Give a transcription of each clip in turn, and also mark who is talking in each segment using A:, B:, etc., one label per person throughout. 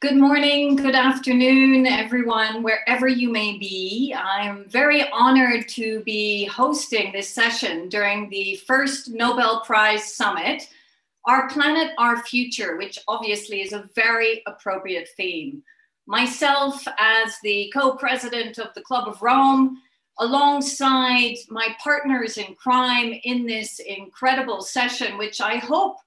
A: Good morning, good afternoon, everyone, wherever you may be. I'm very honored to be hosting this session during the first Nobel Prize Summit, Our Planet, Our Future, which obviously is a very appropriate theme. Myself, as the co-president of the Club of Rome, alongside my partners in crime in this incredible session, which I hope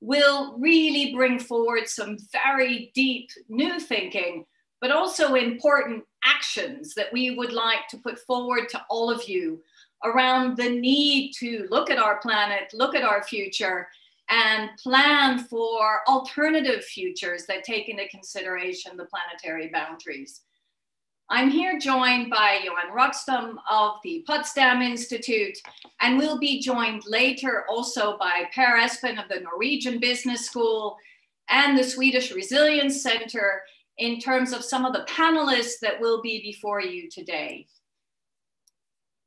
A: will really bring forward some very deep new thinking, but also important actions that we would like to put forward to all of you around the need to look at our planet, look at our future, and plan for alternative futures that take into consideration the planetary boundaries. I'm here joined by Johan Rockstam of the Potsdam Institute, and we'll be joined later also by Per Espen of the Norwegian Business School and the Swedish Resilience Center in terms of some of the panelists that will be before you today.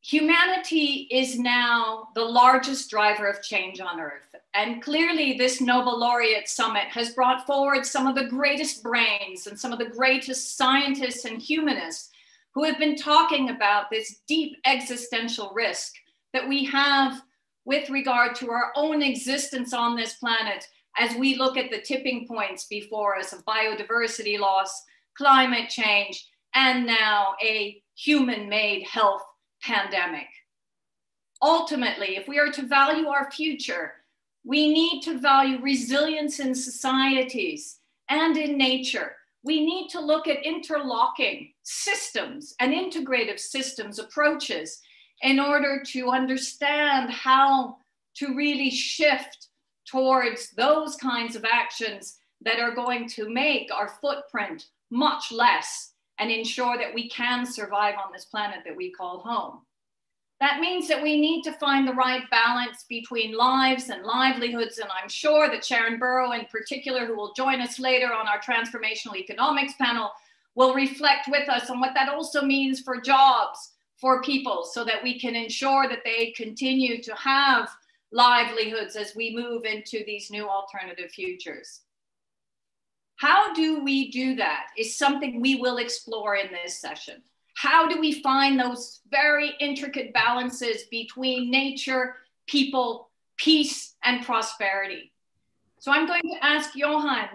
A: Humanity is now the largest driver of change on Earth. And clearly this Nobel Laureate Summit has brought forward some of the greatest brains and some of the greatest scientists and humanists who have been talking about this deep existential risk that we have with regard to our own existence on this planet as we look at the tipping points before us of biodiversity loss, climate change, and now a human-made health pandemic. Ultimately, if we are to value our future, we need to value resilience in societies and in nature. We need to look at interlocking systems and integrative systems approaches in order to understand how to really shift towards those kinds of actions that are going to make our footprint much less and ensure that we can survive on this planet that we call home. That means that we need to find the right balance between lives and livelihoods. And I'm sure that Sharon Burrow in particular, who will join us later on our transformational economics panel, will reflect with us on what that also means for jobs for people so that we can ensure that they continue to have livelihoods as we move into these new alternative futures. How do we do that is something we will explore in this session. How do we find those very intricate balances between nature, people, peace, and prosperity? So I'm going to ask Johan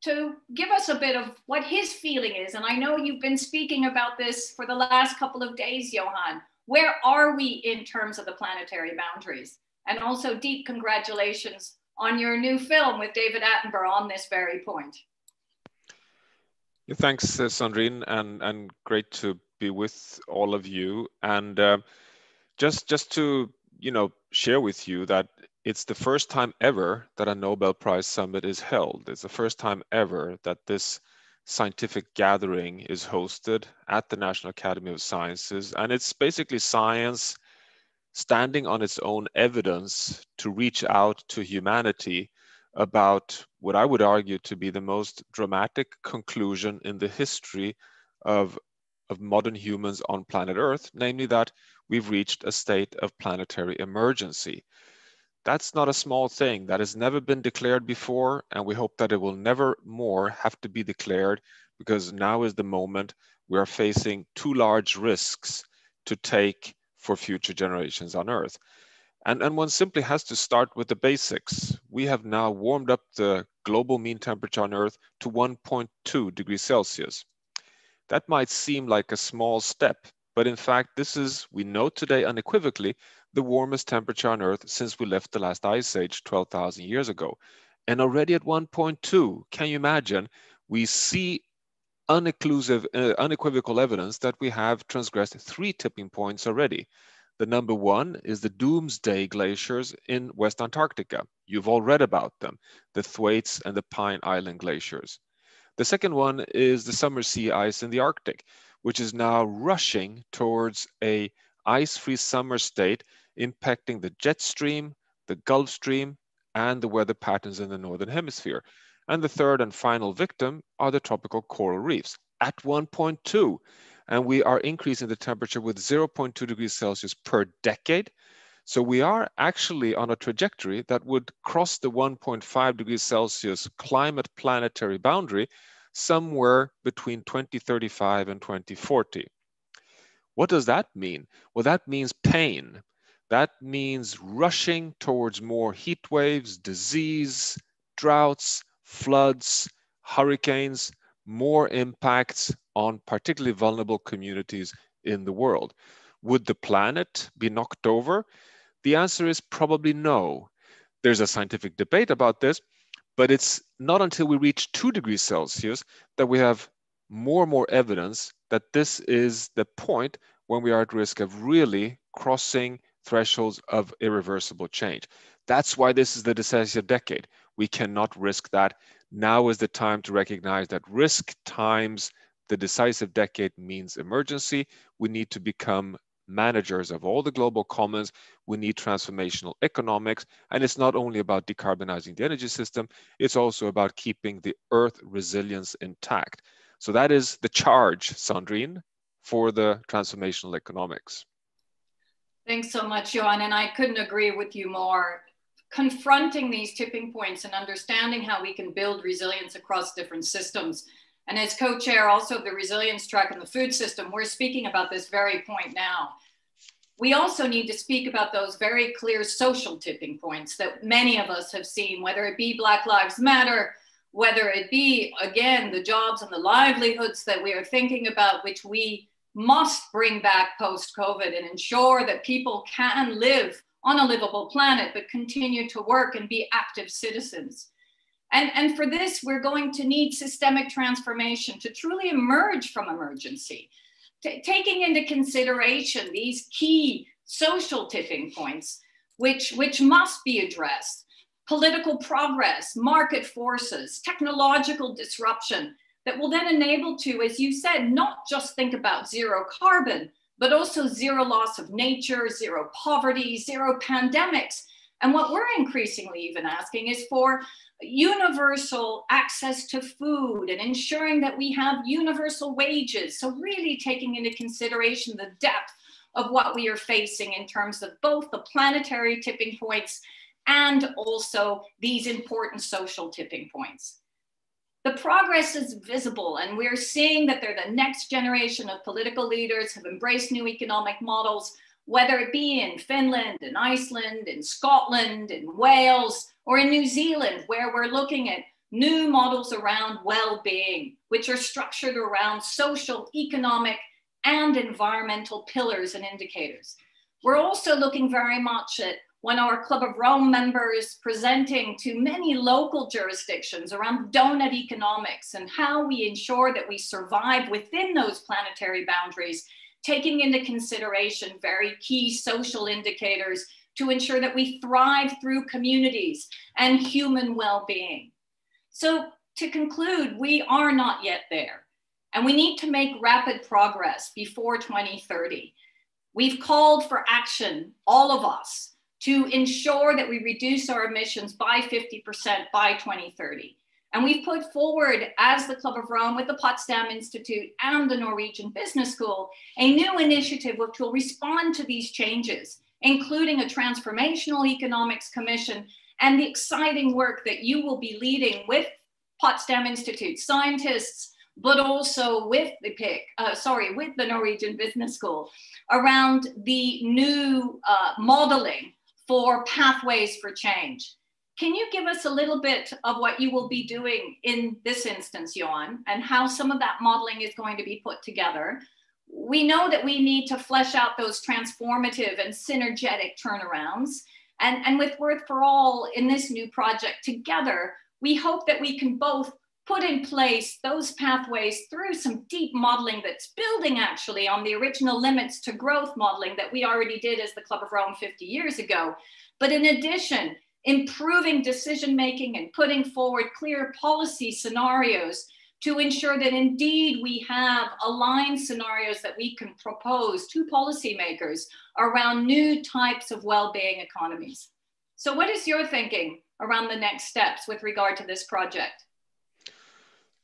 A: to give us a bit of what his feeling is. And I know you've been speaking about this for the last couple of days, Johan. Where are we in terms of the planetary boundaries? And also deep congratulations on your new film with David Attenborough on this very point.
B: Thanks, Sandrine, and great to be with all of you. And just to share with you that it's the first time ever that a Nobel Prize Summit is held. It's the first time ever that this scientific gathering is hosted at the National Academy of Sciences, and it's basically science standing on its own evidence to reach out to humanity about what I would argue to be the most dramatic conclusion in the history of modern humans on planet Earth, namely that we've reached a state of planetary emergency. That's not a small thing. That has never been declared before, and we hope that it will never more have to be declared, because now is the moment we are facing two large risks to take for future generations on Earth. And one simply has to start with the basics. We have now warmed up the global mean temperature on Earth to 1.2 degrees Celsius. That might seem like a small step, but in fact, this is, we know today unequivocally, the warmest temperature on Earth since we left the last ice age 12,000 years ago. And already at 1.2, can you imagine, we see unequivocal evidence that we have transgressed 3 tipping points already. The number one is the Doomsday glaciers in West Antarctica. You've all read about them, the Thwaites and the Pine Island glaciers. The second one is the summer sea ice in the Arctic, which is now rushing towards a ice-free summer state, impacting the jet stream, the Gulf Stream, and the weather patterns in the Northern Hemisphere. And the third and final victim are the tropical coral reefs at 1.2. And we are increasing the temperature with 0.2 degrees Celsius per decade. So we are actually on a trajectory that would cross the 1.5 degrees Celsius climate planetary boundary somewhere between 2035 and 2040. What does that mean? Well, that means pain. That means rushing towards more heat waves, disease, droughts, floods, hurricanes, more impacts on particularly vulnerable communities in the world. Would the planet be knocked over? The answer is probably no. There's a scientific debate about this, but it's not until we reach 2 degrees Celsius that we have more and more evidence that this is the point when we are at risk of really crossing thresholds of irreversible change. That's why this is the decisive decade. We cannot risk that. Now is the time to recognize that risk times the decisive decade means emergency. We need to become managers of all the global commons. We need transformational economics. And it's not only about decarbonizing the energy system, it's also about keeping the Earth resilience intact. So that is the charge, Sandrine, for the transformational economics.
A: Thanks so much, Johan. And I couldn't agree with you more. Confronting these tipping points and understanding how we can build resilience across different systems. And as co-chair also of the resilience track in the food system, we're speaking about this very point now. We also need to speak about those very clear social tipping points that many of us have seen, whether it be Black Lives Matter, whether it be, again, the jobs and the livelihoods that we are thinking about, which we must bring back post-COVID and ensure that people can live on a livable planet, but continue to work and be active citizens. And for this, we're going to need systemic transformation to truly emerge from emergency, taking into consideration these key social tipping points, which must be addressed. Political progress, market forces, technological disruption that will then enable to, as you said, not just think about zero carbon, but also zero loss of nature, zero poverty, zero pandemics. And what we're increasingly even asking is for universal access to food and ensuring that we have universal wages. So really taking into consideration the depth of what we are facing in terms of both the planetary tipping points and also these important social tipping points. The progress is visible, and we're seeing that they're the next generation of political leaders have embraced new economic models, whether it be in Finland, in Iceland, in Scotland, in Wales, or in New Zealand, where we're looking at new models around well-being, which are structured around social, economic, and environmental pillars and indicators. We're also looking very much at one of our Club of Rome members presenting to many local jurisdictions around donut economics and how we ensure that we survive within those planetary boundaries, taking into consideration very key social indicators to ensure that we thrive through communities and human well-being. So to conclude, we are not yet there, and we need to make rapid progress before 2030. We've called for action, all of us, to ensure that we reduce our emissions by 50% by 2030. And we've put forward, as the Club of Rome with the Potsdam Institute and the Norwegian Business School, a new initiative which will respond to these changes, including a transformational economics commission and the exciting work that you will be leading with Potsdam Institute scientists, but also with the with the Norwegian Business School around the new modeling for pathways for change. Can you give us a little bit of what you will be doing in this instance, Johan, and how some of that modeling is going to be put together? We know that we need to flesh out those transformative and synergetic turnarounds. And with Worth for All in this new project together, we hope that we can both put in place those pathways through some deep modeling that's building actually on the original limits to growth modeling that we already did as the Club of Rome 50 years ago. But in addition, improving decision-making and putting forward clear policy scenarios to ensure that indeed we have aligned scenarios that we can propose to policymakers around new types of well-being economies. So what is your thinking around the next steps with regard to this project?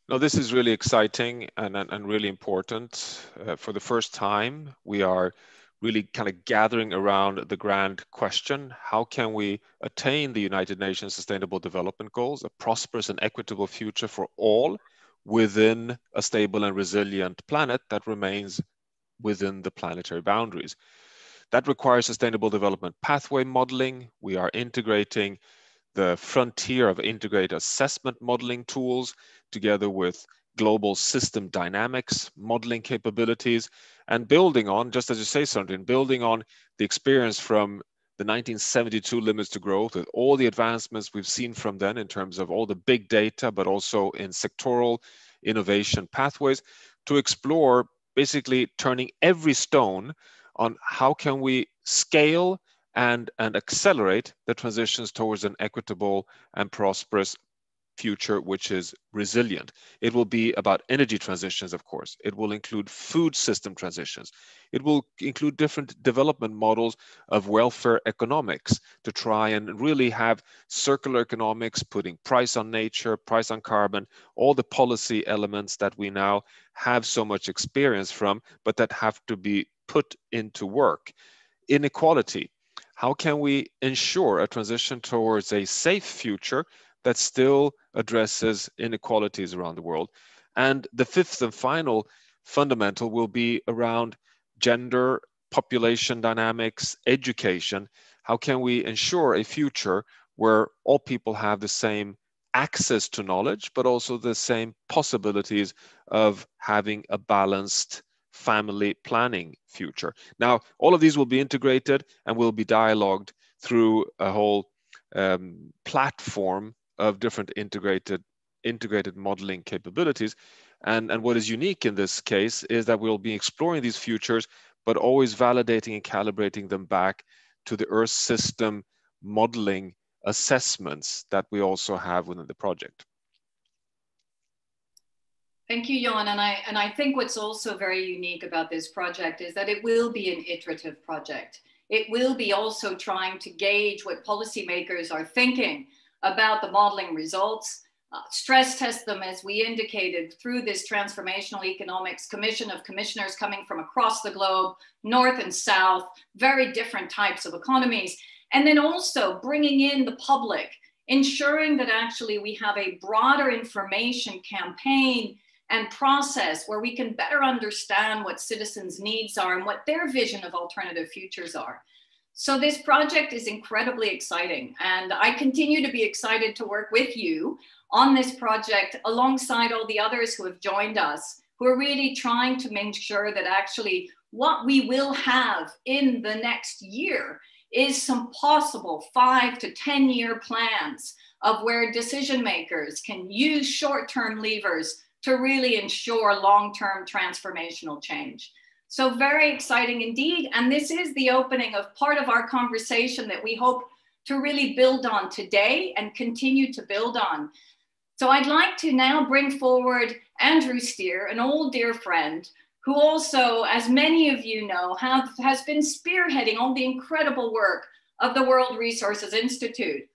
B: No, this is really exciting and really important. For the first time, we are really kind of gathering around the grand question: how can we attain the United Nations Sustainable Development Goals, a prosperous and equitable future for all, within a stable and resilient planet that remains within the planetary boundaries. That requires sustainable development pathway modeling. We are integrating the frontier of integrated assessment modeling tools together with global system dynamics modeling capabilities, and building on, just as you say, Sandrine, building on the experience from the 1972 limits to growth with all the advancements we've seen from then in terms of all the big data, but also in sectoral innovation pathways, to explore basically turning every stone on how can we scale and accelerate the transitions towards an equitable and prosperous future which is resilient. It will be about energy transitions, of course. It will include food system transitions. It will include different development models of welfare economics to try and really have circular economics, putting price on nature, price on carbon, all the policy elements that we now have so much experience from, but that have to be put into work. Inequality. How can we ensure a transition towards a safe future that still addresses inequalities around the world? And the fifth and final fundamental will be around gender, population dynamics, education. How can we ensure a future where all people have the same access to knowledge, but also the same possibilities of having a balanced family planning future? Now, all of these will be integrated and will be dialogued through a whole platform of different integrated modeling capabilities. And what is unique in this case is that we'll be exploring these futures, but always validating and calibrating them back to the Earth system modeling assessments that we also have within the project.
A: Thank you, Jan. And I think what's also very unique about this project is that it will be an iterative project. It will be also trying to gauge what policymakers are thinking about the modeling results, stress test them, as we indicated, through this Transformational Economics Commission of commissioners coming from across the globe, north and south, very different types of economies, and then also bringing in the public, ensuring that actually we have a broader information campaign and process where we can better understand what citizens' needs are and what their vision of alternative futures are. So this project is incredibly exciting, and I continue to be excited to work with you on this project alongside all the others who have joined us, who are really trying to make sure that actually what we will have in the next year is some possible 5 to 10 year plans of where decision makers can use short-term levers to really ensure long-term transformational change. So very exciting indeed. And this is the opening of part of our conversation that we hope to really build on today and continue to build on. So I'd like to now bring forward Andrew Steer, an old dear friend, who also, as many of you know, has been spearheading all the incredible work of the World Resources Institute.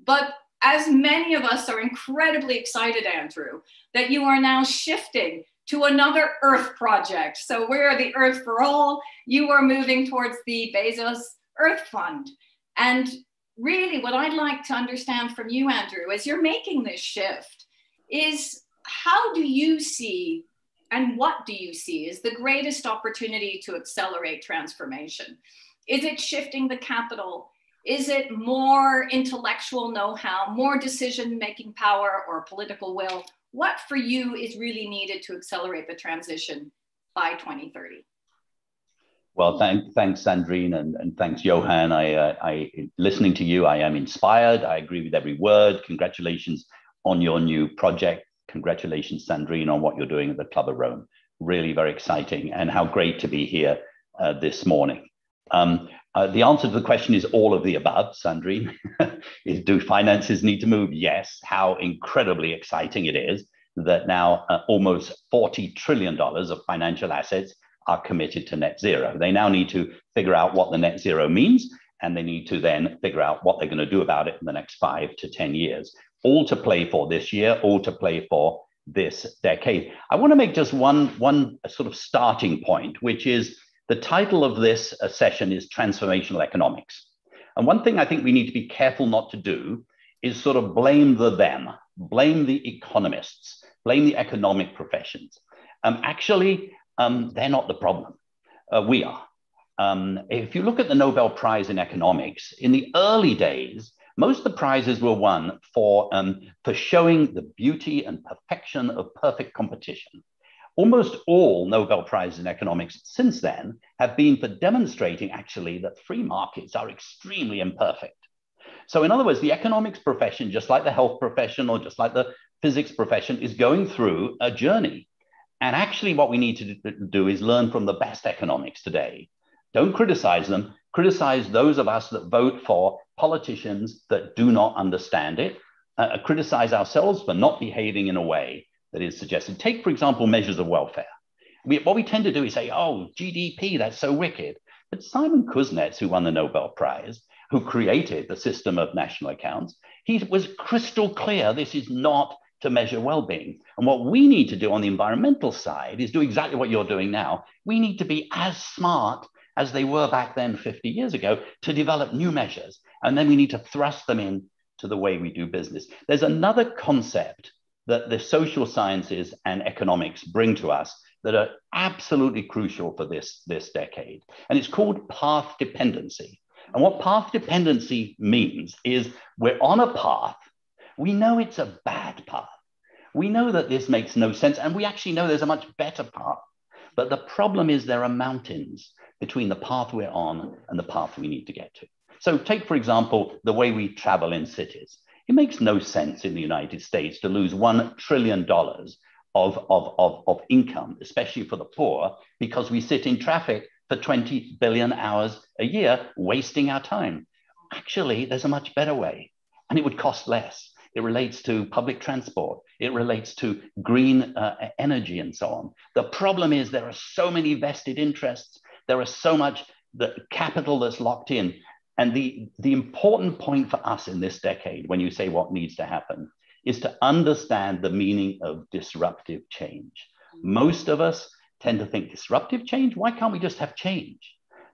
A: But as many of us are incredibly excited, Andrew, that you are now shifting to another Earth project. So we're the Earth for All. You are moving towards the Bezos Earth Fund. And really what I'd like to understand from you, Andrew, as you're making this shift, is how do you see and what do you see is the greatest opportunity to accelerate transformation? Is it shifting the capital? Is it more intellectual know-how, more decision-making power or political will? What for you is really needed to accelerate the transition by 2030?
C: Well, thanks, Sandrine, and thanks, Johan. Listening to you, I am inspired. I agree with every word. Congratulations on your new project. Congratulations, Sandrine, on what you're doing at the Club of Rome. Really very exciting, and how great to be here this morning. The answer to the question is all of the above, Sandrine. Do finances need to move? Yes. How incredibly exciting it is that now almost $40 trillion of financial assets are committed to net zero. They now need to figure out what the net zero means, and they need to then figure out what they're going to do about it in the next 5 to 10 years. All to play for this year, all to play for this decade. I want to make just one sort of starting point, which is the title of this session is Transformational Economics. And one thing I think we need to be careful not to do is sort of blame the them, blame the economists, blame the economic professions. Actually, they're not the problem. We are. If you look at the Nobel Prize in economics, in the early days, most of the prizes were won for showing the beauty and perfection of perfect competition. Almost all Nobel Prizes in economics since then have been for demonstrating actually that free markets are extremely imperfect. So in other words, the economics profession, just like the health profession or just like the physics profession, is going through a journey. And actually what we need to do is learn from the best economics today. Don't criticize them. Criticize those of us that vote for politicians that do not understand it. Criticize ourselves for not behaving in a way that is suggested. Take, for example, measures of welfare. What we tend to do is say, oh, GDP, that's so wicked. But Simon Kuznets, who won the Nobel Prize, who created the system of national accounts, he was crystal clear this is not to measure well-being. And what we need to do on the environmental side is do exactly what you're doing now. We need to be as smart as they were back then 50 years ago to develop new measures. And then we need to thrust them in to the way we do business. There's another concept that the social sciences and economics bring to us that are absolutely crucial for this decade. And it's called path dependency. And what path dependency means is we're on a path. We know it's a bad path. We know that this makes no sense. And we actually know there's a much better path. But the problem is there are mountains between the path we're on and the path we need to get to. So take, for example, the way we travel in cities. It makes no sense in the United States to lose $1 trillion of income, especially for the poor, because we sit in traffic for 20 billion hours a year, wasting our time. Actually, there's a much better way, and it would cost less. It relates to public transport. It relates to green energy and so on. The problem is there are so many vested interests. There is so much capital that's locked in. And the important point for us in this decade, when you say what needs to happen, is to understand the meaning of disruptive change. Most of us tend to think disruptive change, why can't we just have change?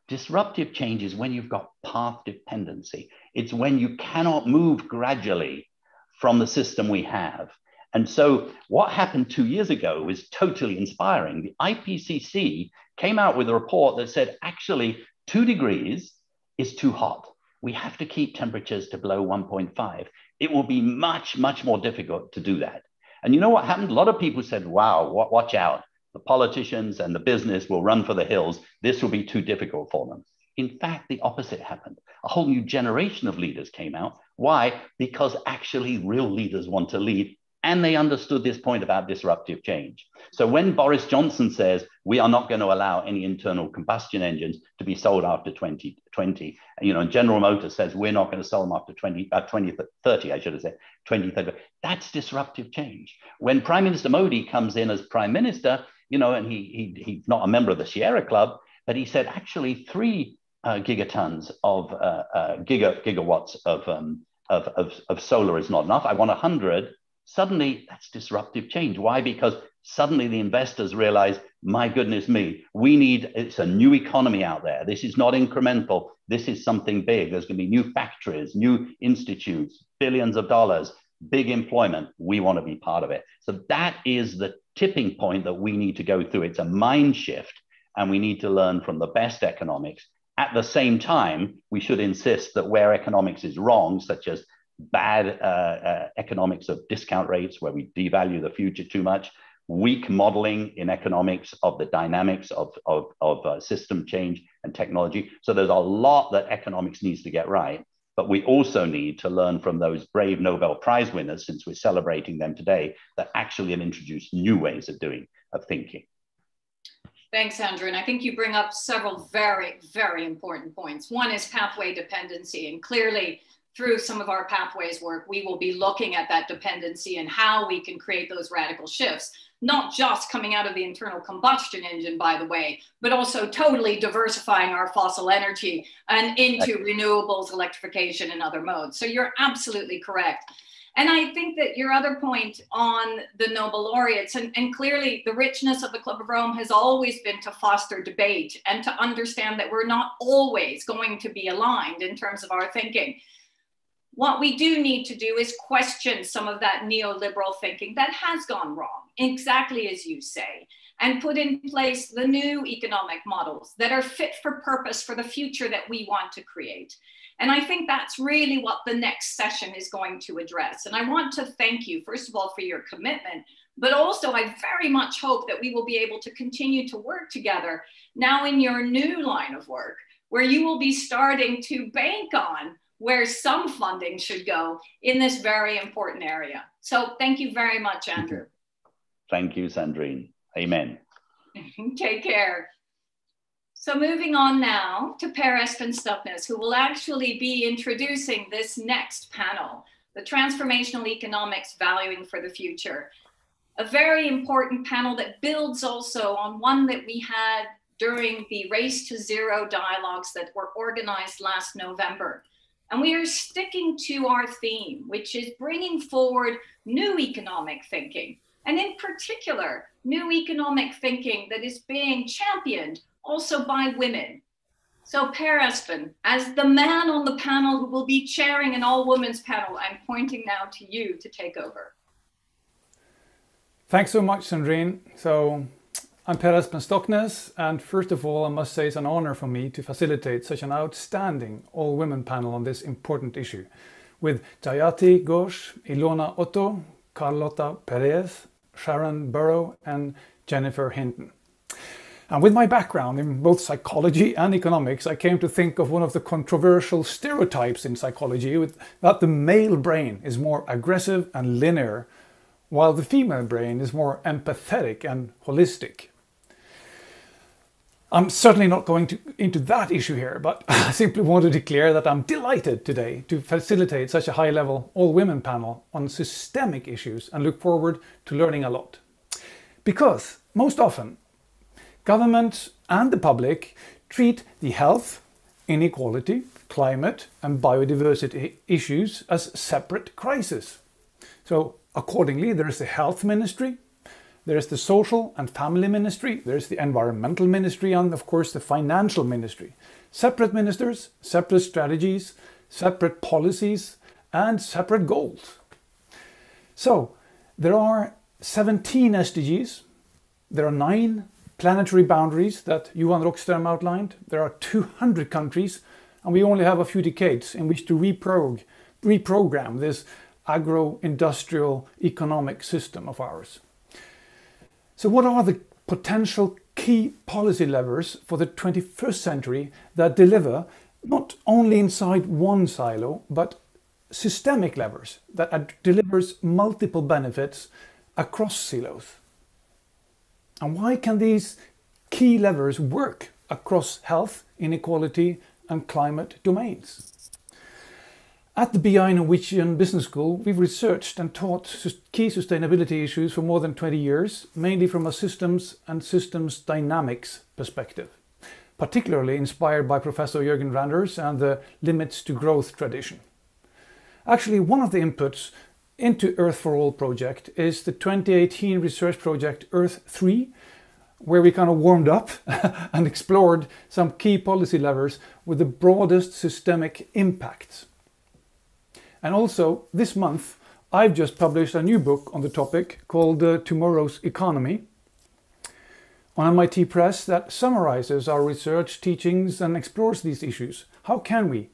C: Disruptive change is when you've got path dependency. It's when you cannot move gradually from the system we have. And so what happened 2 years ago was totally inspiring. The IPCC came out with a report that said, actually, 2 degrees is too hot. We have to keep temperatures to below 1.5. It will be much, much more difficult to do that. And you know what happened? A lot of people said, wow, watch out. The politicians and the business will run for the hills. This will be too difficult for them. In fact, the opposite happened. A whole new generation of leaders came out. Why? Because actually real leaders want to lead, and they understood this point about disruptive change. So when Boris Johnson says, we are not going to allow any internal combustion engines to be sold after 2020, and General Motors says, we're not going to sell them after 2030, I should have said, 2030. That's disruptive change. When Prime Minister Modi comes in as Prime Minister, and he's not a member of the Sierra Club, but he said, actually 3 gigatons of gigawatts of solar is not enough. I want 100. Suddenly, that's disruptive change. Why? Because suddenly the investors realize, my goodness me, it's a new economy out there. This is not incremental. This is something big. There's going to be new factories, new institutes, billions of dollars, big employment. We want to be part of it. So that is the tipping point that we need to go through. It's a mind shift, and we need to learn from the best economics. At the same time, we should insist that where economics is wrong, such as bad economics of discount rates, where we devalue the future too much, weak modeling in economics of the dynamics of system change and technology. So there's a lot that economics needs to get right, but we also need to learn from those brave Nobel Prize winners, since we're celebrating them today, that actually have introduced new ways of thinking.
A: Thanks, Andrew. And I think you bring up several very, very important points. One is pathway dependency. And clearly, through some of our pathways work, we will be looking at that dependency and how we can create those radical shifts, not just coming out of the internal combustion engine, by the way, but also totally diversifying our fossil energy and into renewables, electrification, and other modes. So you're absolutely correct. And I think that your other point on the Nobel laureates, and clearly the richness of the Club of Rome has always been to foster debate and to understand that we're not always going to be aligned in terms of our thinking. What we do need to do is question some of that neoliberal thinking that has gone wrong, exactly as you say, and put in place the new economic models that are fit for purpose for the future that we want to create. And I think that's really what the next session is going to address. And I want to thank you, first of all, for your commitment, but also I very much hope that we will be able to continue to work together now in your new line of work, where you will be starting to bank on where some funding should go in this very important area. So thank you very much, Andrew.
C: Thank you, Sandrine. Amen.
A: Take care. So moving on now to Perez Stuckness, who will actually be introducing this next panel, the Transformational Economics Valuing for the Future. A very important panel that builds also on one that we had during the Race to Zero dialogues that were organized last November. And we are sticking to our theme, which is bringing forward new economic thinking, and in particular, new economic thinking that is being championed also by women. So Per Espen, as the man on the panel who will be chairing an all-women's panel, I'm pointing now to you to take over.
D: Thanks so much, Sandrine. So I'm Per Espen Stocknes, and first of all, I must say it's an honor for me to facilitate such an outstanding all-women panel on this important issue, with Jayati Ghosh, Ilona Otto, Carlota Perez, Sharon Burrow, and Jennifer Hinton. And with my background in both psychology and economics, I came to think of one of the controversial stereotypes in psychology, that the male brain is more aggressive and linear, while the female brain is more empathetic and holistic. I'm certainly not going into that issue here, but I simply want to declare that I'm delighted today to facilitate such a high-level all-women panel on systemic issues and look forward to learning a lot. Because most often, governments and the public treat the health, inequality, climate and biodiversity issues as separate crises. So accordingly, there is the health ministry, there is the social and family ministry, there is the environmental ministry, and of course the financial ministry. Separate ministers, separate strategies, separate policies and separate goals. So there are 17 SDGs, there are 9 planetary boundaries that Johan Rockström outlined, there are 200 countries, and we only have a few decades in which to reprogram this agro-industrial economic system of ours. So what are the potential key policy levers for the 21st century that deliver not only inside one silo, but systemic levers that delivers multiple benefits across silos? And why can these key levers work across health, inequality and climate domains? At the BI Norwegian Business School, we've researched and taught key sustainability issues for more than 20 years, mainly from a systems and systems dynamics perspective, particularly inspired by Professor Jürgen Randers and the Limits to Growth tradition. Actually, one of the inputs into Earth for All project is the 2018 research project Earth 3, where we kind of warmed up and explored some key policy levers with the broadest systemic impacts. And also, this month, I've just published a new book on the topic called Tomorrow's Economy on MIT Press that summarizes our research, teachings and explores these issues. How can we,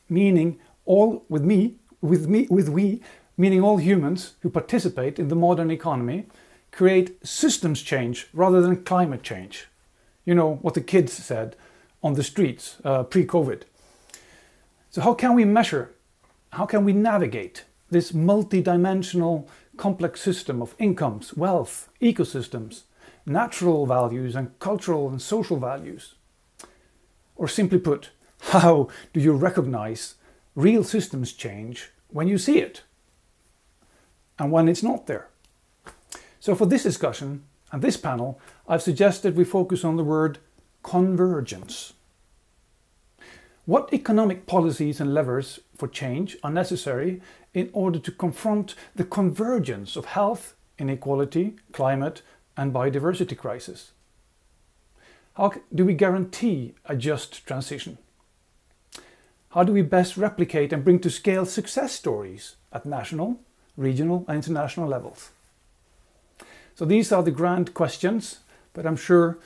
D: meaning all meaning all humans who participate in the modern economy, create systems change rather than climate change? You know, what the kids said on the streets pre-COVID. So how can we measure? How can we navigate this multi-dimensional complex system of incomes, wealth, ecosystems, natural values and cultural and social values? Or simply put, how do you recognize real systems change when you see it and when it's not there? So for this discussion and this panel, I've suggested we focus on the word convergence. What economic policies and levers for change are necessary in order to confront the convergence of health, inequality, climate and biodiversity crisis? How do we guarantee a just transition? How do we best replicate and bring to scale success stories at national, regional and international levels? So these are the grand questions, but I'm sure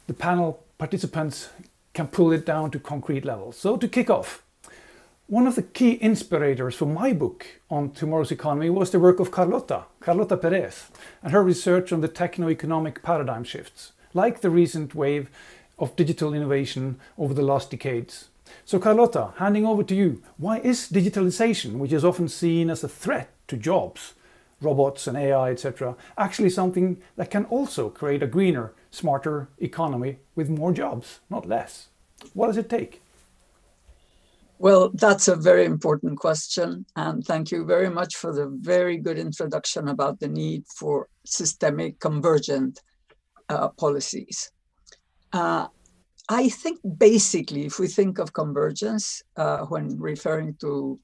D: the panel participants can pull it down to concrete levels. So to kick off, one of the key inspirators for my book on tomorrow's economy was the work of Carlota Perez, and her research on the techno-economic paradigm shifts, like the recent wave of digital innovation over the last decades. So Carlota, handing over to you, why is digitalization, which is often seen as a threat to jobs, robots and AI, etc., actually something that can also create a greener, smarter economy with more jobs, not less? What does it take?
E: Well, that's a very important question. And thank you very much for the very good introduction about the need for systemic convergent policies. I think basically, if we think of convergence when referring to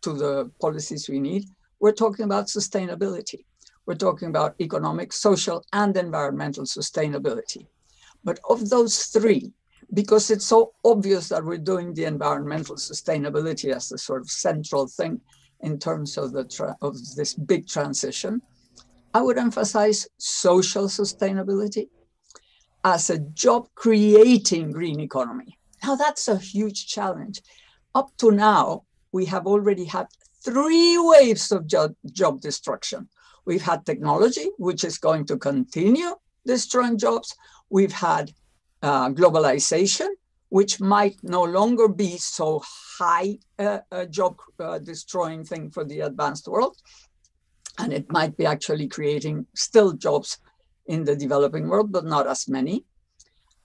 E: the policies we need, we're talking about sustainability. We're talking about economic, social, and environmental sustainability. But of those three, because it's so obvious that we're doing the environmental sustainability as the sort of central thing in terms of this big transition, I would emphasize social sustainability as a job-creating green economy. Now, that's a huge challenge. Up to now, we have already had 3 waves of job destruction. We've had technology, which is going to continue destroying jobs. We've had globalization, which might no longer be so high a job destroying thing for the advanced world. And it might be actually creating still jobs in the developing world, but not as many.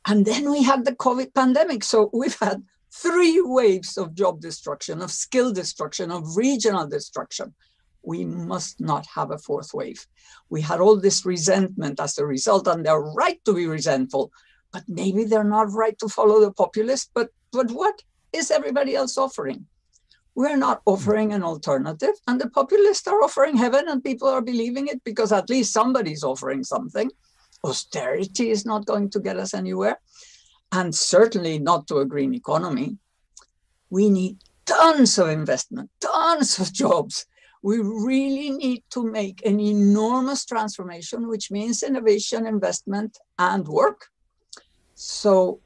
E: And then we have the COVID pandemic. So we've had 3 waves of job destruction, of skill destruction, of regional destruction. We must not have a 4th wave. We had all this resentment as a result, and they're right to be resentful, but maybe they're not right to follow the populist. But what is everybody else offering? We're not offering an alternative, and the populists are offering heaven, and people are believing it because at least somebody's offering something. Austerity is not going to get us anywhere, and certainly not to a green economy. We need tons of investment, tons of jobs. We really need to make an enormous transformation, which means innovation, investment, and work. So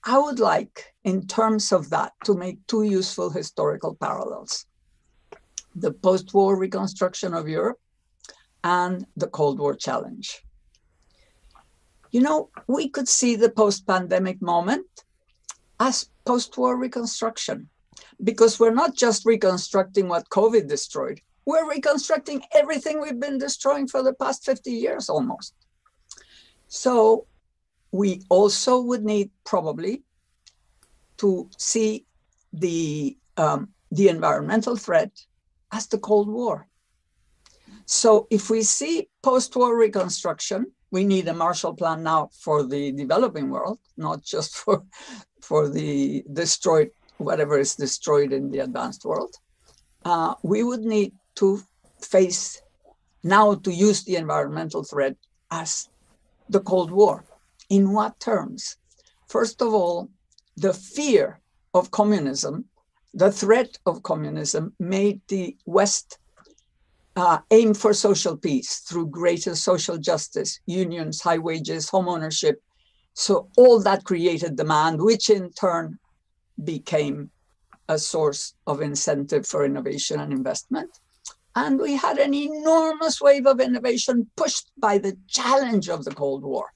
E: I would like, in terms of that, to make 2 useful historical parallels: the post-war reconstruction of Europe and the Cold War challenge. You know, we could see the post-pandemic moment as post-war reconstruction, because we're not just reconstructing what COVID destroyed, we're reconstructing everything we've been destroying for the past 50 years almost. So we also would need probably to see the environmental threat as the Cold War. So if we see post-war reconstruction, we need a Marshall Plan now for the developing world, not just for the destroyed, whatever is destroyed in the advanced world. We would need to face now to use the environmental threat as the Cold War. In what terms? First of all, the fear of communism, the threat of communism made the West aim for social peace through greater social justice, unions, high wages, home ownership. So all that created demand, which in turn became a source of incentive for innovation and investment. And we had an enormous wave of innovation pushed by the challenge of the Cold War.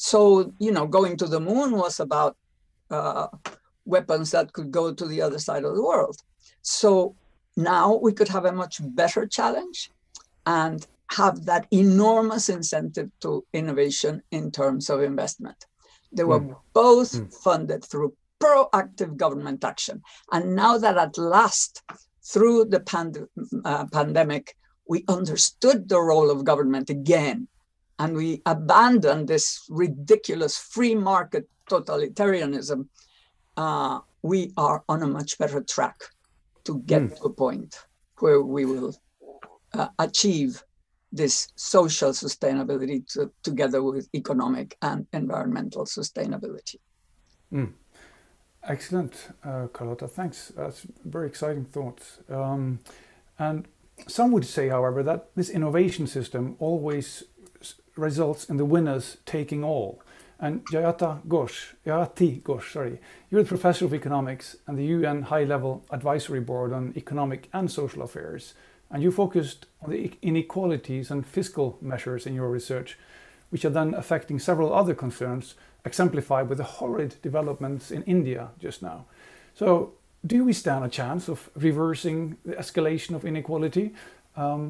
E: So, you know, going to the moon was about weapons that could go to the other side of the world. So now we could have a much better challenge and have that enormous incentive to innovation in terms of investment. They were both funded through proactive government action. And now that at last, through the pandemic, we understood the role of government again, and we abandoned this ridiculous free market totalitarianism, we are on a much better track to get to a point where we will achieve this social sustainability together with economic and environmental sustainability.
D: Excellent, Carlota. Thanks. That's very exciting thoughts. And some would say, however, that this innovation system always results in the winners taking all. And Jayati Ghosh, you're the Professor of Economics and the UN High-Level Advisory Board on Economic and Social Affairs. And you focused on the inequalities and fiscal measures in your research, which are then affecting several other concerns, exemplified with the horrid developments in India just now. So, do we stand a chance of reversing the escalation of inequality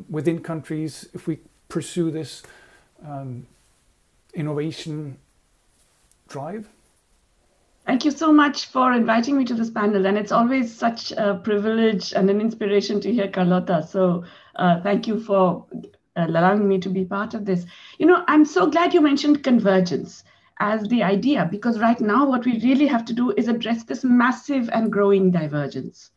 D: within countries if we pursue this innovation drive?
F: Thank you so much for inviting me to this panel. And it's always such a privilege and an inspiration to hear Carlota. So thank you for allowing me to be part of this. You know, I'm so glad you mentioned convergence as the idea, because right now what we really have to do is address this massive and growing divergence.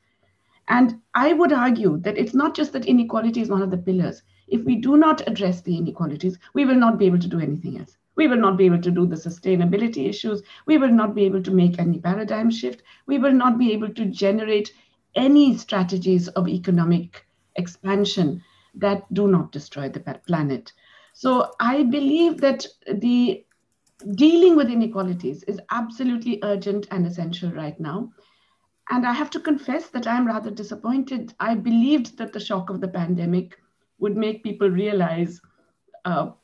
F: And I would argue that it's not just that inequality is one of the pillars. If we do not address the inequalities, we will not be able to do anything else. We will not be able to do the sustainability issues. We will not be able to make any paradigm shift. We will not be able to generate any strategies of economic expansion that do not destroy the planet. So I believe that the dealing with inequalities is absolutely urgent and essential right now. And I have to confess that I'm rather disappointed. I believed that the shock of the pandemic would make people realize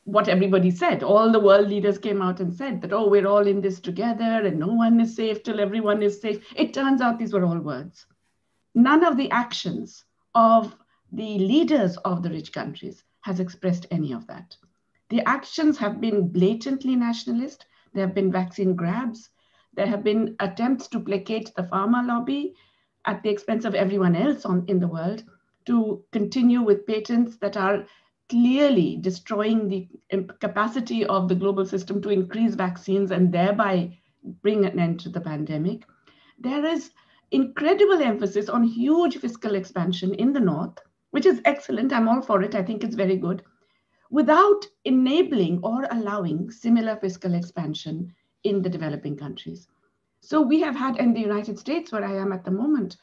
F: what everybody said. All the world leaders came out and said that, oh, we're all in this together and no one is safe till everyone is safe. It turns out these were all words. None of the actions of the leaders of the rich countries has expressed any of that. The actions have been blatantly nationalist. There have been vaccine grabs. There have been attempts to placate the pharma lobby at the expense of everyone else in the world, to continue with patents that are clearly destroying the capacity of the global system to increase vaccines and thereby bring an end to the pandemic. There is incredible emphasis on huge fiscal expansion in the North, which is excellent. I'm all for it. I think it's very good, without enabling or allowing similar fiscal expansion in the developing countries. So we have had in the United States, where I am at the moment,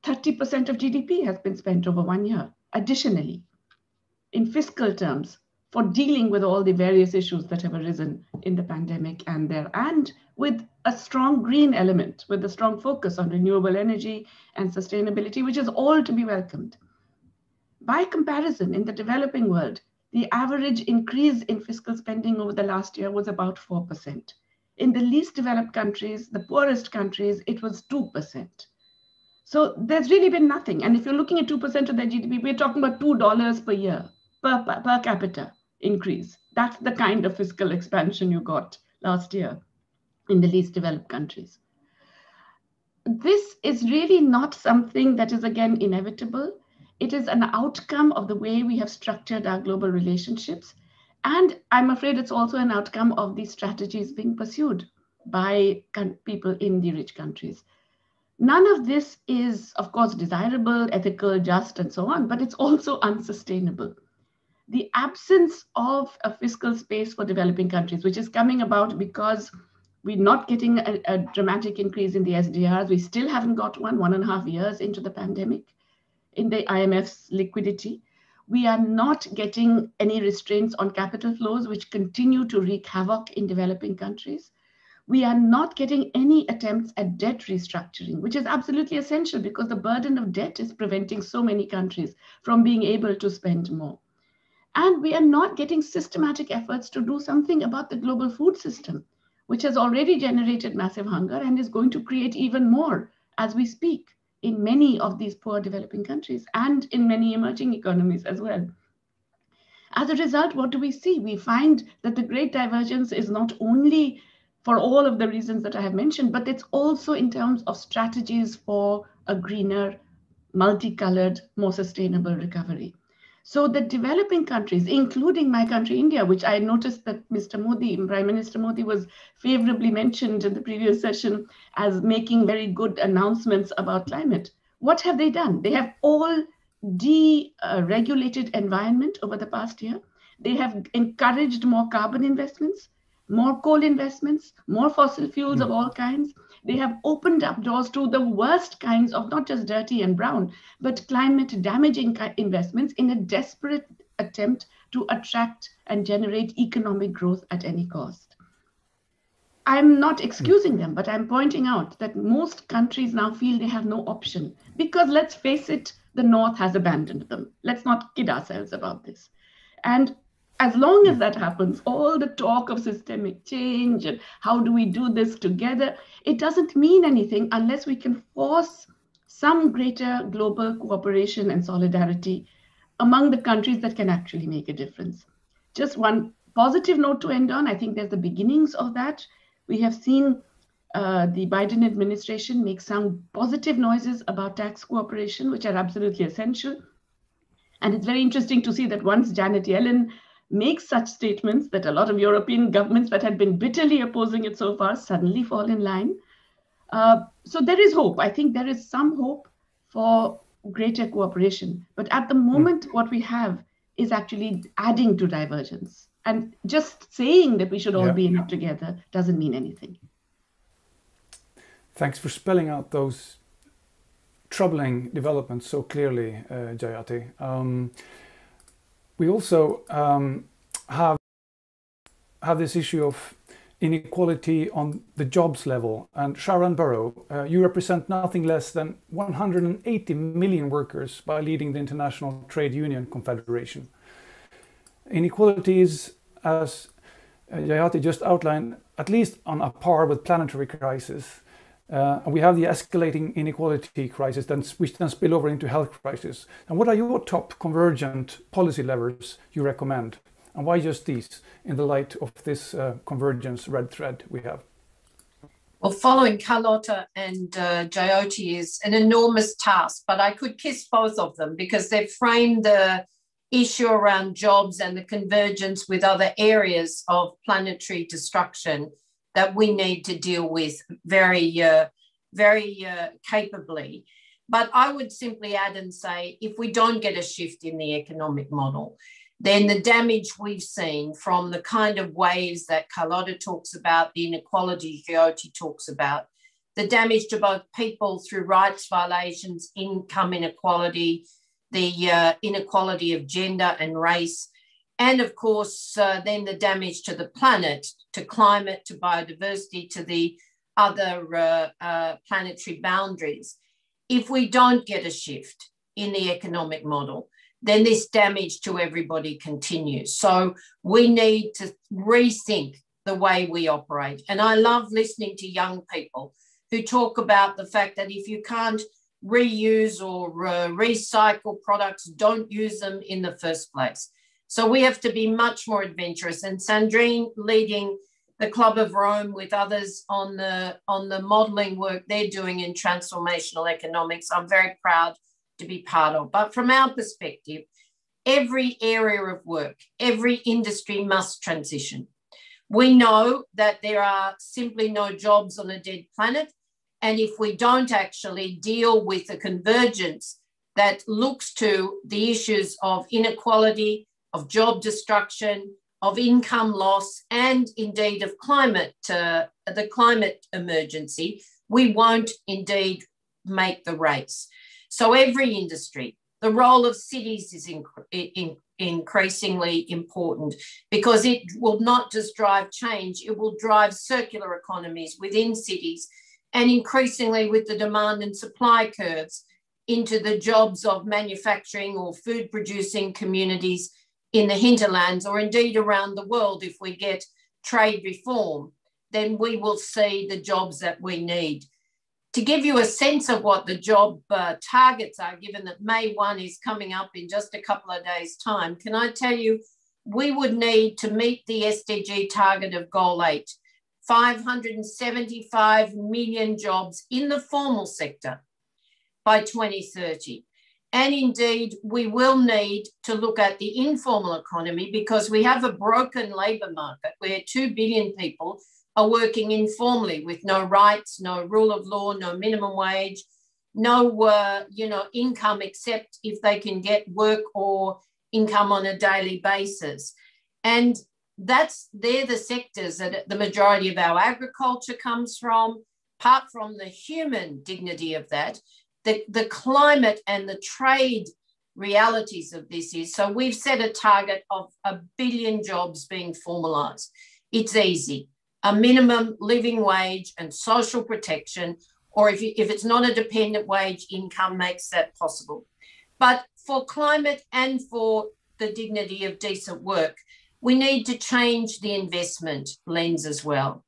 F: 30% of GDP has been spent over 1 year, additionally, in fiscal terms, for dealing with all the various issues that have arisen in the pandemic and with a strong green element, with a strong focus on renewable energy and sustainability, which is all to be welcomed. By comparison, in the developing world, the average increase in fiscal spending over the last year was about 4%. In the least developed countries, the poorest countries, it was 2%. So there's really been nothing. And if you're looking at 2% of their GDP, we're talking about $2 per year, per capita increase. That's the kind of fiscal expansion you got last year in the least developed countries. This is really not something that is, again, inevitable. It is an outcome of the way we have structured our global relationships. And I'm afraid it's also an outcome of these strategies being pursued by people in the rich countries. None of this is, of course, desirable, ethical, just, and so on, but it's also unsustainable. The absence of a fiscal space for developing countries, which is coming about because we're not getting a dramatic increase in the SDRs. We still haven't got 1.5 years into the pandemic in the IMF's liquidity. We are not getting any restraints on capital flows, which continue to wreak havoc in developing countries. We are not getting any attempts at debt restructuring, which is absolutely essential because the burden of debt is preventing so many countries from being able to spend more. And we are not getting systematic efforts to do something about the global food system, which has already generated massive hunger and is going to create even more as we speak in many of these poor developing countries and in many emerging economies as well. As a result, what do we see? We find that the great divergence is not only for all of the reasons that I have mentioned, but it's also in terms of strategies for a greener, multicolored, more sustainable recovery. So the developing countries, including my country, India, which I noticed that Mr. Modi, Prime Minister Modi, was favorably mentioned in the previous session as making very good announcements about climate. What have they done? They have all deregulated environment over the past year. They have encouraged more carbon investments. more coal investments, more fossil fuels of all kinds. They have opened up doors to the worst kinds of not just dirty and brown, but climate damaging investments in a desperate attempt to attract and generate economic growth at any cost. I'm not excusing them, but I'm pointing out that most countries now feel they have no option because, let's face it, the North has abandoned them. Let's not kid ourselves about this. And as long as that happens, all the talk of systemic change and how do we do this together, it doesn't mean anything unless we can force some greater global cooperation and solidarity among the countries that can actually make a difference. Just one positive note to end on, I think there's the beginnings of that. We have seen the Biden administration make some positive noises about tax cooperation, which are absolutely essential. And it's very interesting to see that once Janet Yellen makes such statements, that a lot of European governments that had been bitterly opposing it so far suddenly fall in line. So there is hope. I think there is some hope for greater cooperation. But at the moment, what we have is actually adding to divergence. And just saying that we should all be in it together doesn't mean anything.
D: Thanks for spelling out those troubling developments so clearly, Jayati. We also have this issue of inequality on the jobs level. And Sharon Burrow, you represent nothing less than 180 million workers by leading the International Trade Union Confederation. Inequality is, as Jayati just outlined, at least on a par with planetary crisis. We have the escalating inequality crisis, which then spill over into health crisis. And what are your top convergent policy levers you recommend? And why just these in the light of this convergence red thread we have?
G: Well, following Carlota and Jayoti is an enormous task, but I could kiss both of them because they've framed the issue around jobs and the convergence with other areas of planetary destruction that we need to deal with very capably. But I would simply add and say, if we don't get a shift in the economic model, then the damage we've seen from the kind of waves that Carlota talks about, the inequality Jyoti talks about, the damage to both people through rights violations, income inequality, the inequality of gender and race, and of course, then the damage to the planet, to climate, to biodiversity, to the other planetary boundaries. If we don't get a shift in the economic model, then this damage to everybody continues. So we need to rethink the way we operate. And I love listening to young people who talk about the fact that if you can't reuse or recycle products, don't use them in the first place. So we have to be much more adventurous. And Sandrine leading the Club of Rome with others on the modeling work they're doing in transformational economics, I'm very proud to be part of. But from our perspective, every area of work, every industry must transition. We know that there are simply no jobs on a dead planet. And if we don't actually deal with the convergence that looks to the issues of inequality, of job destruction, of income loss, and indeed of climate, the climate emergency, we won't indeed make the race. So every industry, the role of cities is increasingly important because it will not just drive change, it will drive circular economies within cities and increasingly with the demand and supply curves into the jobs of manufacturing or food producing communities in the hinterlands or indeed around the world. If we get trade reform, then we will see the jobs that we need. To give you a sense of what the job targets are, given that May 1 is coming up in just a couple of days' time, can I tell you, we would need to meet the SDG target of Goal 8, 575 million jobs in the formal sector by 2030. And indeed, we will need to look at the informal economy because we have a broken labour market where 2 billion people are working informally with no rights, no rule of law, no minimum wage, no income except if they can get work or income on a daily basis. And they're the sectors that the majority of our agriculture comes from. Apart from the human dignity of that, the climate and the trade realities of this is, so we've set a target of 1 billion jobs being formalized. It's easy. A minimum living wage and social protection, or if it's not a dependent wage, income makes that possible. But for climate and for the dignity of decent work, we need to change the investment lens as well.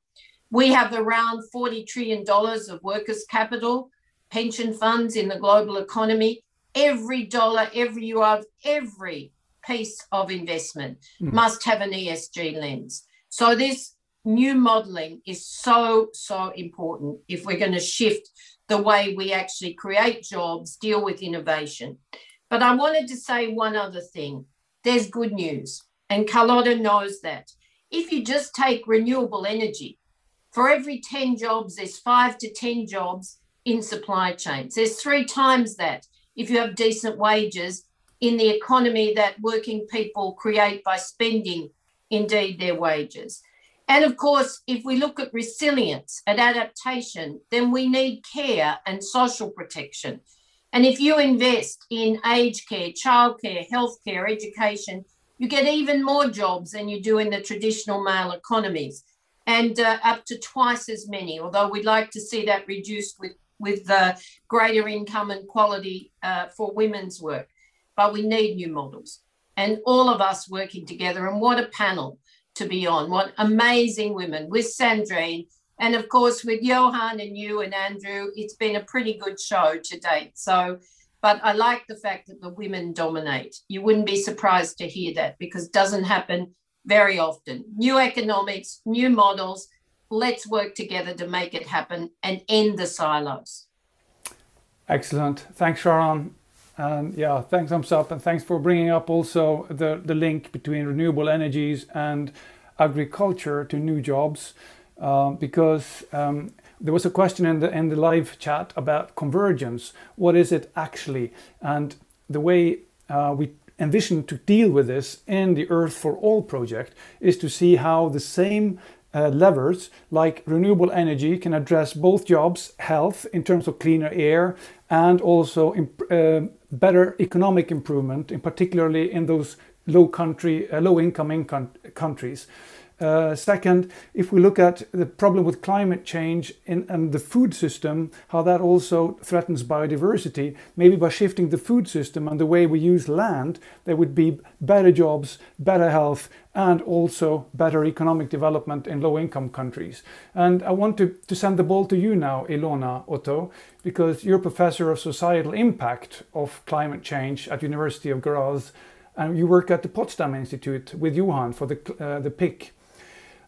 G: We have around $40 trillion of workers' capital, pension funds in the global economy. Every dollar, every euro, every piece of investment must have an ESG lens. So this new modelling is so, so important if we're going to shift the way we actually create jobs, deal with innovation. But I wanted to say one other thing. There's good news, and Carlota knows that. If you just take renewable energy, for every 10 jobs, there's 5 to 10 jobs in supply chains. There's 3 times that if you have decent wages in the economy that working people create by spending, indeed, their wages. And of course, if we look at resilience, at adaptation, then we need care and social protection. And if you invest in aged care, childcare, healthcare, education, you get even more jobs than you do in the traditional male economies, and up to twice as many, although we'd like to see that reduced with greater income and quality for women's work. But we need new models, and all of us working together. And what a panel to be on, what amazing women with Sandrine, and of course with Johan and you and Andrew. It's been a pretty good show to date. So, but I like the fact that the women dominate. You wouldn't be surprised to hear that, because it doesn't happen very often. New economics, new models. Let's work together to make it happen and end the silos.
D: Excellent. Thanks, Sharon. And yeah, thanks, thumbs up, and thanks for bringing up also the link between renewable energies and agriculture to new jobs, because there was a question in the live chat about convergence. What is it actually? And the way we envision to deal with this in the Earth for All project is to see how the same levers like renewable energy can address both jobs, health in terms of cleaner air, and also better economic improvement, in particularly in those low-income countries. Second, if we look at the problem with climate change and the food system, how that also threatens biodiversity, maybe by shifting the food system and the way we use land, there would be better jobs, better health, and also better economic development in low-income countries. And I want to send the ball to you now, Ilona Otto, because you're professor of societal impact of climate change at University of Graz, and you work at the Potsdam Institute with Johan for the PIC.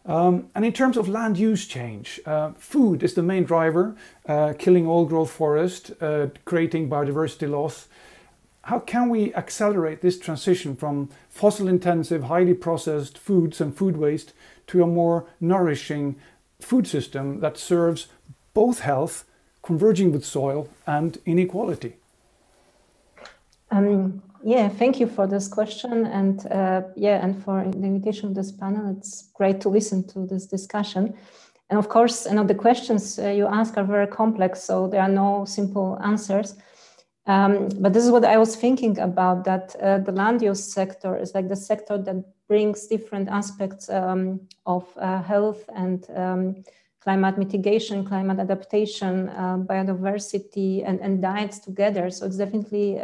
D: And in terms of land use change, food is the main driver, killing old growth forest, creating biodiversity loss. How can we accelerate this transition from fossil intensive, highly processed foods and food waste to a more nourishing food system that serves both health, converging with soil, and inequality?
H: Yeah, thank you for this question, and and for the invitation to this panel. It's great to listen to this discussion. And of course, the questions you ask are very complex, so there are no simple answers. But this is what I was thinking about, that the land use sector is like the sector that brings different aspects of health and climate mitigation, climate adaptation, biodiversity, and diets together. So it's definitely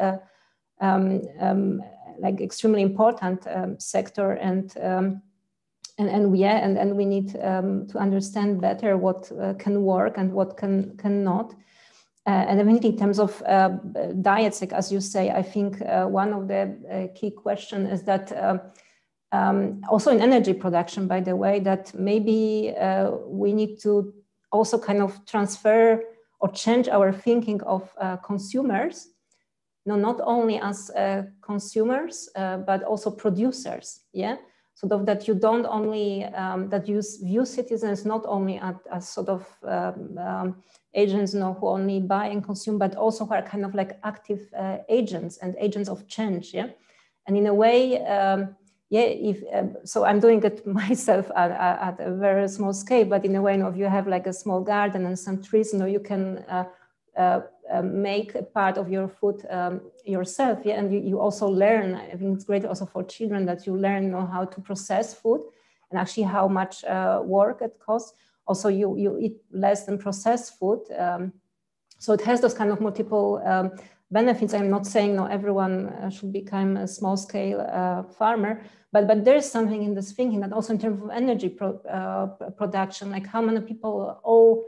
H: like extremely important sector, and we need to understand better what can work and what cannot. And definitely in terms of diets, like as you say, I think one of the key questions is that also in energy production, by the way, that maybe we need to also kind of transfer or change our thinking of consumers, not only as consumers, but also producers, yeah? So that you don't only, that you view citizens not only as sort of agents, who only buy and consume, but also who are kind of like active agents and agents of change, yeah? And in a way, yeah, if so, I'm doing it myself at a very small scale, but in a way, if you have like a small garden and some trees, you can make a part of your food yourself, yeah, and you also learn. I think it's great also for children that you learn how to process food and actually how much work it costs. Also, you eat less than processed food, so it has those kind of multiple benefits. I'm not saying everyone should become a small-scale farmer, but there is something in this thinking that also in terms of energy production, like how many people own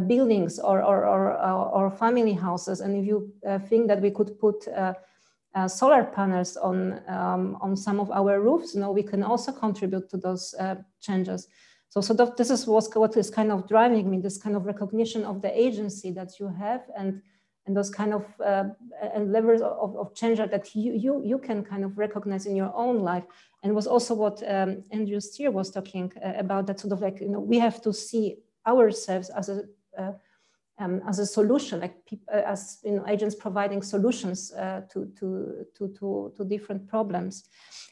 H: buildings or family houses, and if you think that we could put solar panels on some of our roofs, we can also contribute to those changes. So this is what is kind of driving me, this kind of recognition of the agency that you have and those kind of and levels of change that you can kind of recognize in your own life. And was also what Andrew Steer was talking about, that sort of like, we have to see ourselves as a solution, like as agents providing solutions to different problems.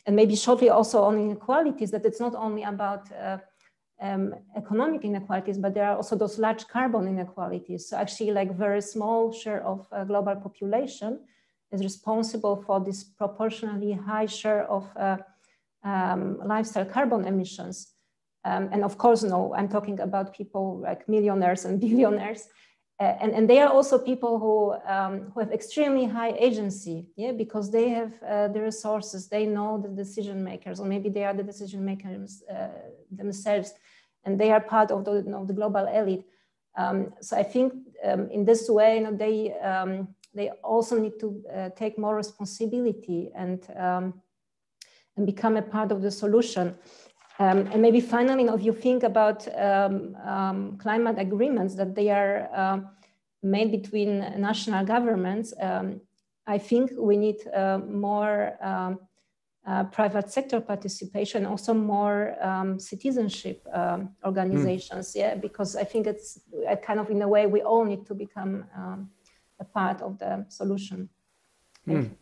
H: And maybe shortly also on inequalities, that it's not only about economic inequalities, but there are also those large carbon inequalities. So actually, like very small share of global population is responsible for this proportionally high share of lifestyle carbon emissions. And of course, I'm talking about people like millionaires and billionaires. And they are also people who have extremely high agency, yeah, because they have the resources, they know the decision makers, or maybe they are the decision makers themselves, and they are part of the, the global elite. So I think in this way, they also need to take more responsibility and become a part of the solution. And maybe finally, if you think about climate agreements, that they are made between national governments, I think we need more private sector participation, also more citizenship organizations, yeah, because I think it's kind of in a way we all need to become a part of the solution. Thank you.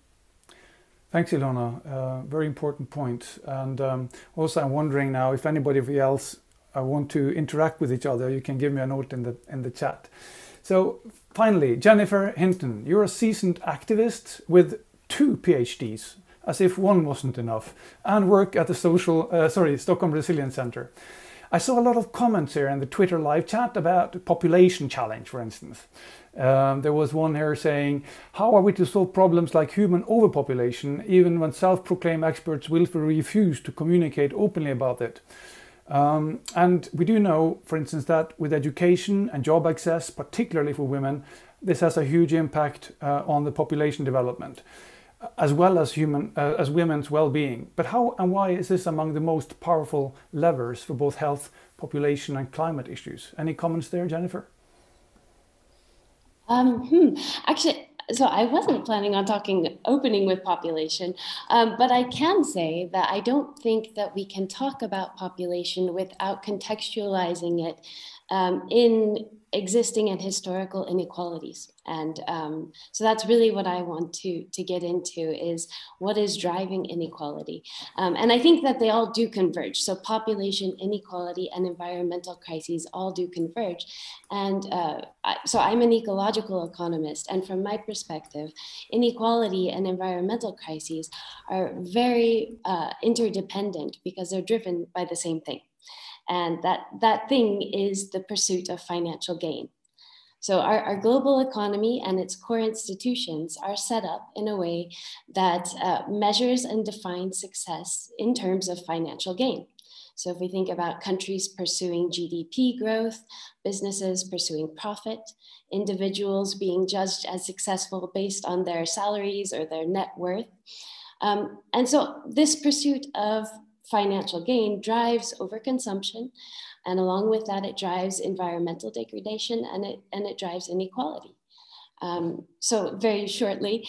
D: Thanks, Ilona. Very important point. And also, I'm wondering now if anybody else want to interact with each other, you can give me a note in the chat. So finally, Jennifer Hinton, you're a seasoned activist with 2 PhDs, as if one wasn't enough, and work at the Stockholm Resilience Center. I saw a lot of comments here in the Twitter live chat about the population challenge, for instance. There was one here saying, how are we to solve problems like human overpopulation, even when self-proclaimed experts willfully refuse to communicate openly about it? And we do know, for instance, that with education and job access, particularly for women, this has a huge impact on the population development, as well as women's well-being. But how and why is this among the most powerful levers for both health, population and climate issues? Any comments there, Jennifer?
I: Actually, so I wasn't planning on opening with population, but I can say that I don't think that we can talk about population without contextualizing it in existing and historical inequalities. And so that's really what I want to get into, is what is driving inequality. And I think that they all do converge. So population inequality and environmental crises all do converge. And so I'm an ecological economist. And from my perspective, inequality and environmental crises are very interdependent because they're driven by the same thing. And that thing is the pursuit of financial gain. So our global economy and its core institutions are set up in a way that measures and defines success in terms of financial gain. So if we think about countries pursuing GDP growth, businesses pursuing profit, individuals being judged as successful based on their salaries or their net worth. And so this pursuit of financial gain drives overconsumption, and along with that, it drives environmental degradation and it drives inequality. So very shortly,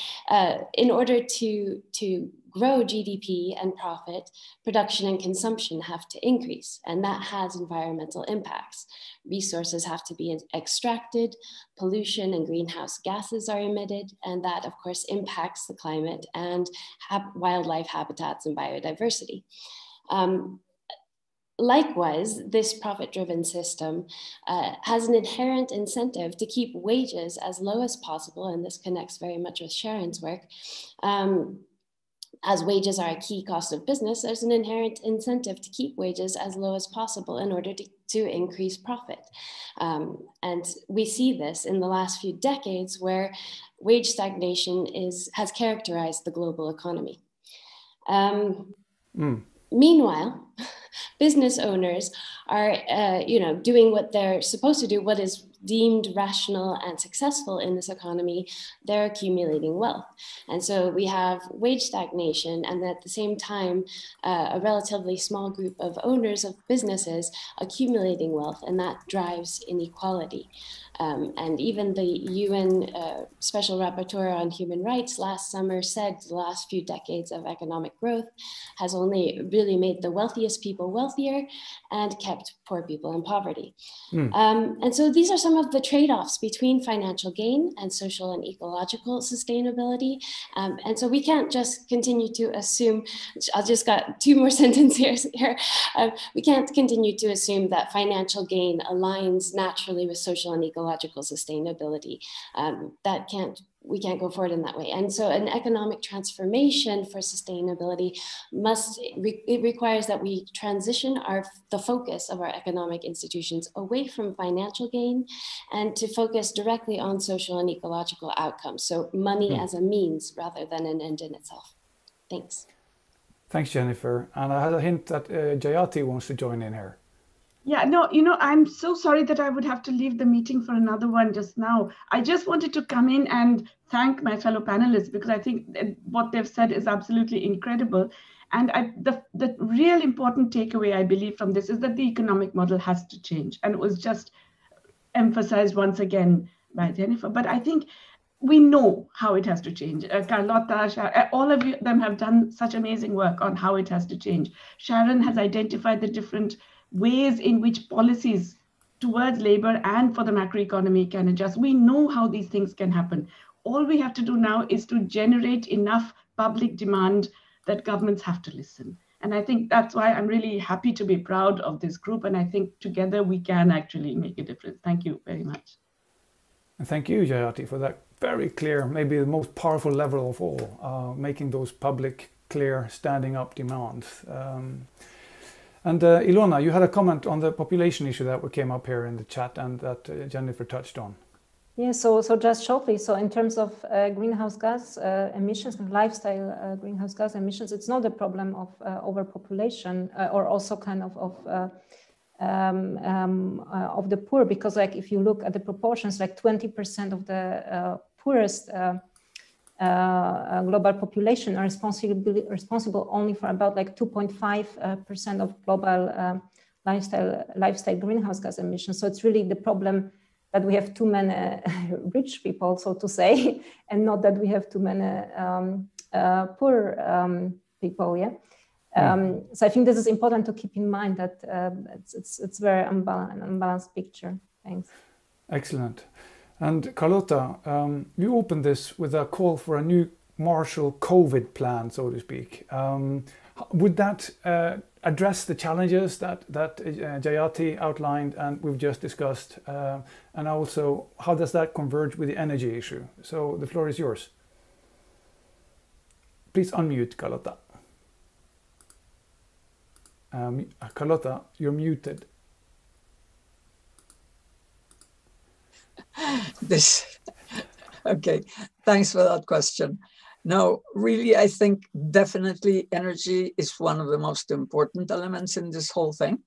I: in order to grow GDP and profit, production and consumption have to increase, and that has environmental impacts. Resources have to be extracted, pollution and greenhouse gases are emitted, and that of course impacts the climate and wildlife habitats and biodiversity. Likewise, this profit-driven system has an inherent incentive to keep wages as low as possible, and this connects very much with Sharon's work. As wages are a key cost of business, there's an inherent incentive to keep wages as low as possible in order to increase profit. And we see this in the last few decades where wage stagnation has characterized the global economy. Meanwhile, business owners are, doing what they're supposed to do, what is deemed rational and successful in this economy. They're accumulating wealth. And so we have wage stagnation, and at the same time, a relatively small group of owners of businesses accumulating wealth, and that drives inequality. And even the UN Special Rapporteur on Human Rights last summer said the last few decades of economic growth has only really made the wealthiest people wealthier and kept poor people in poverty. And so these are some of the trade-offs between financial gain and social and ecological sustainability. And so we can't just continue to assume, I just got 2 more sentences here. We can't continue to assume that financial gain aligns naturally with social and ecological sustainability. We can't go forward in that way. And so an economic transformation for sustainability requires that we transition the focus of our economic institutions away from financial gain and to focus directly on social and ecological outcomes. So money as a means rather than an end in itself. Thanks.
D: Thanks, Jennifer. And I had a hint that Jayati wants to join in here.
F: Yeah, no, I'm so sorry that I would have to leave the meeting for another one just now. I just wanted to come in and thank my fellow panelists because I think what they've said is absolutely incredible. And the real important takeaway, I believe, from this is that the economic model has to change. And it was just emphasized once again by Jennifer. But I think we know how it has to change. Carlota, all of them have done such amazing work on how it has to change. Sharon has identified the different ways in which policies towards labor and for the macroeconomy can adjust. We know how these things can happen. All we have to do now is to generate enough public demand that governments have to listen. And I think that's why I'm really happy to be proud of this group. And I think together we can actually make a difference. Thank you very much.
D: And thank you, Jayati, for that very clear, maybe the most powerful level of all, making those public, clear, standing up demands. And Ilona, you had a comment on the population issue that came up here in the chat and that Jennifer touched on.
H: Yeah, so just shortly, so in terms of greenhouse gas emissions and lifestyle greenhouse gas emissions, it's not a problem of overpopulation or also kind of the poor, because like if you look at the proportions, like 20% of the poorest global population are responsible only for about like 2.5% of global lifestyle greenhouse gas emissions. So it's really the problem that we have too many rich people, so to say, and not that we have too many poor people. Yeah. So I think this is important to keep in mind that it's very unbalanced picture. Thanks.
D: Excellent. And Carlota, you opened this with a call for a new Marshall COVID plan, so to speak. Would that address the challenges that Jayati outlined and we've just discussed? And also, how does that converge with the energy issue? So the floor is yours. Please unmute, Carlota. Carlota, you're muted.
E: Okay, thanks for that question. No, really, I think definitely energy is one of the most important elements in this whole thing.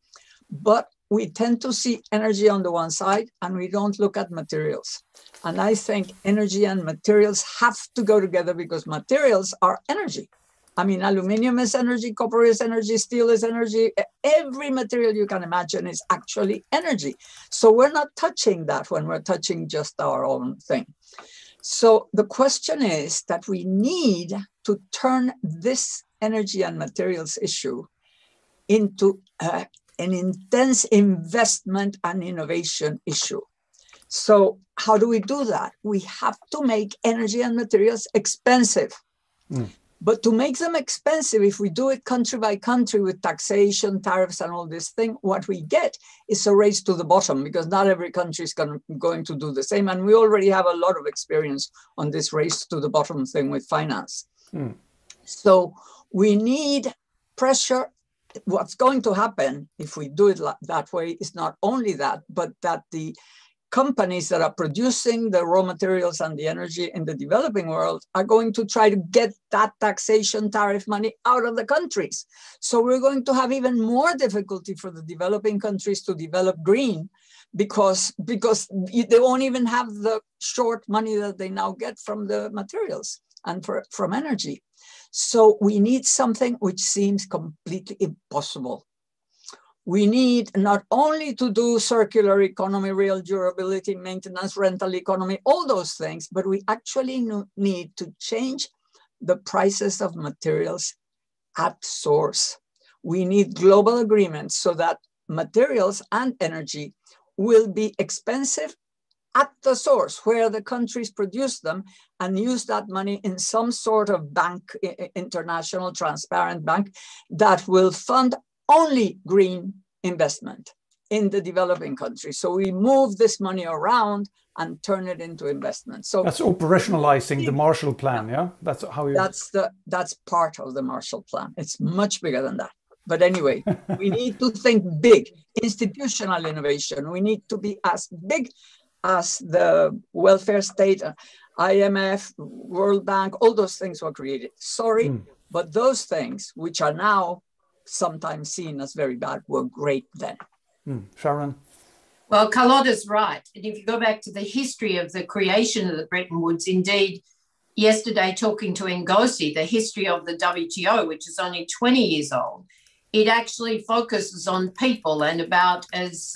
E: But we tend to see energy on the one side and we don't look at materials. And I think energy and materials have to go together because materials are energy. I mean, aluminum is energy, copper is energy, steel is energy. Every material you can imagine is actually energy. So we're not touching that when we're touching just our own thing. So the question is that we need to turn this energy and materials issue into an intense investment and innovation issue. So how do we do that? We have to make energy and materials expensive. But to make them expensive, if we do it country by country with taxation, tariffs, and all this thing, what we get is a race to the bottom, because not every country is going to do the same. And we already have a lot of experience on this race to the bottom thing with finance. So we need pressure. What's going to happen if we do it that way is not only that, but that the companies that are producing the raw materials and the energy in the developing world are going to try to get that taxation tariff money out of the countries. So we're going to have even more difficulty for the developing countries to develop green because they won't even have the short money that they now get from the materials and from energy. So we need something which seems completely impossible. We need not only to do circular economy, real durability, maintenance, rental economy, all those things, but we actually need to change the prices of materials at source. We need global agreements so that materials and energy will be expensive at the source where the countries produce them, and use that money in some sort of bank, international transparent bank, that will fund only green investment in the developing countries. So we move this money around and turn it into investment. So
D: that's operationalizing the Marshall Plan, yeah? That's how you...
E: That's part of the Marshall Plan. It's much bigger than that. But anyway, we need to think big. Institutional innovation. We need to be as big as the welfare state, IMF, World Bank, all those things were created. Sorry, but those things, which are now sometimes seen as very bad, were great then.
D: Sharon?
G: Well, Carlota's right. And if you go back to the history of the creation of the Bretton Woods, indeed, yesterday talking to Ngozi, the history of the WTO, which is only 20 years old, it actually focuses on people and about, as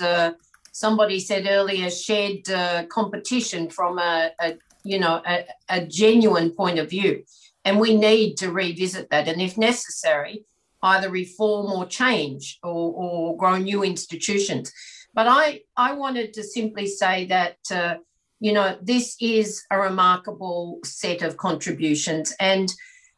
G: somebody said earlier, shared competition from a genuine point of view. And we need to revisit that. And if necessary, either reform or change or grow new institutions. But I wanted to simply say that, this is a remarkable set of contributions. And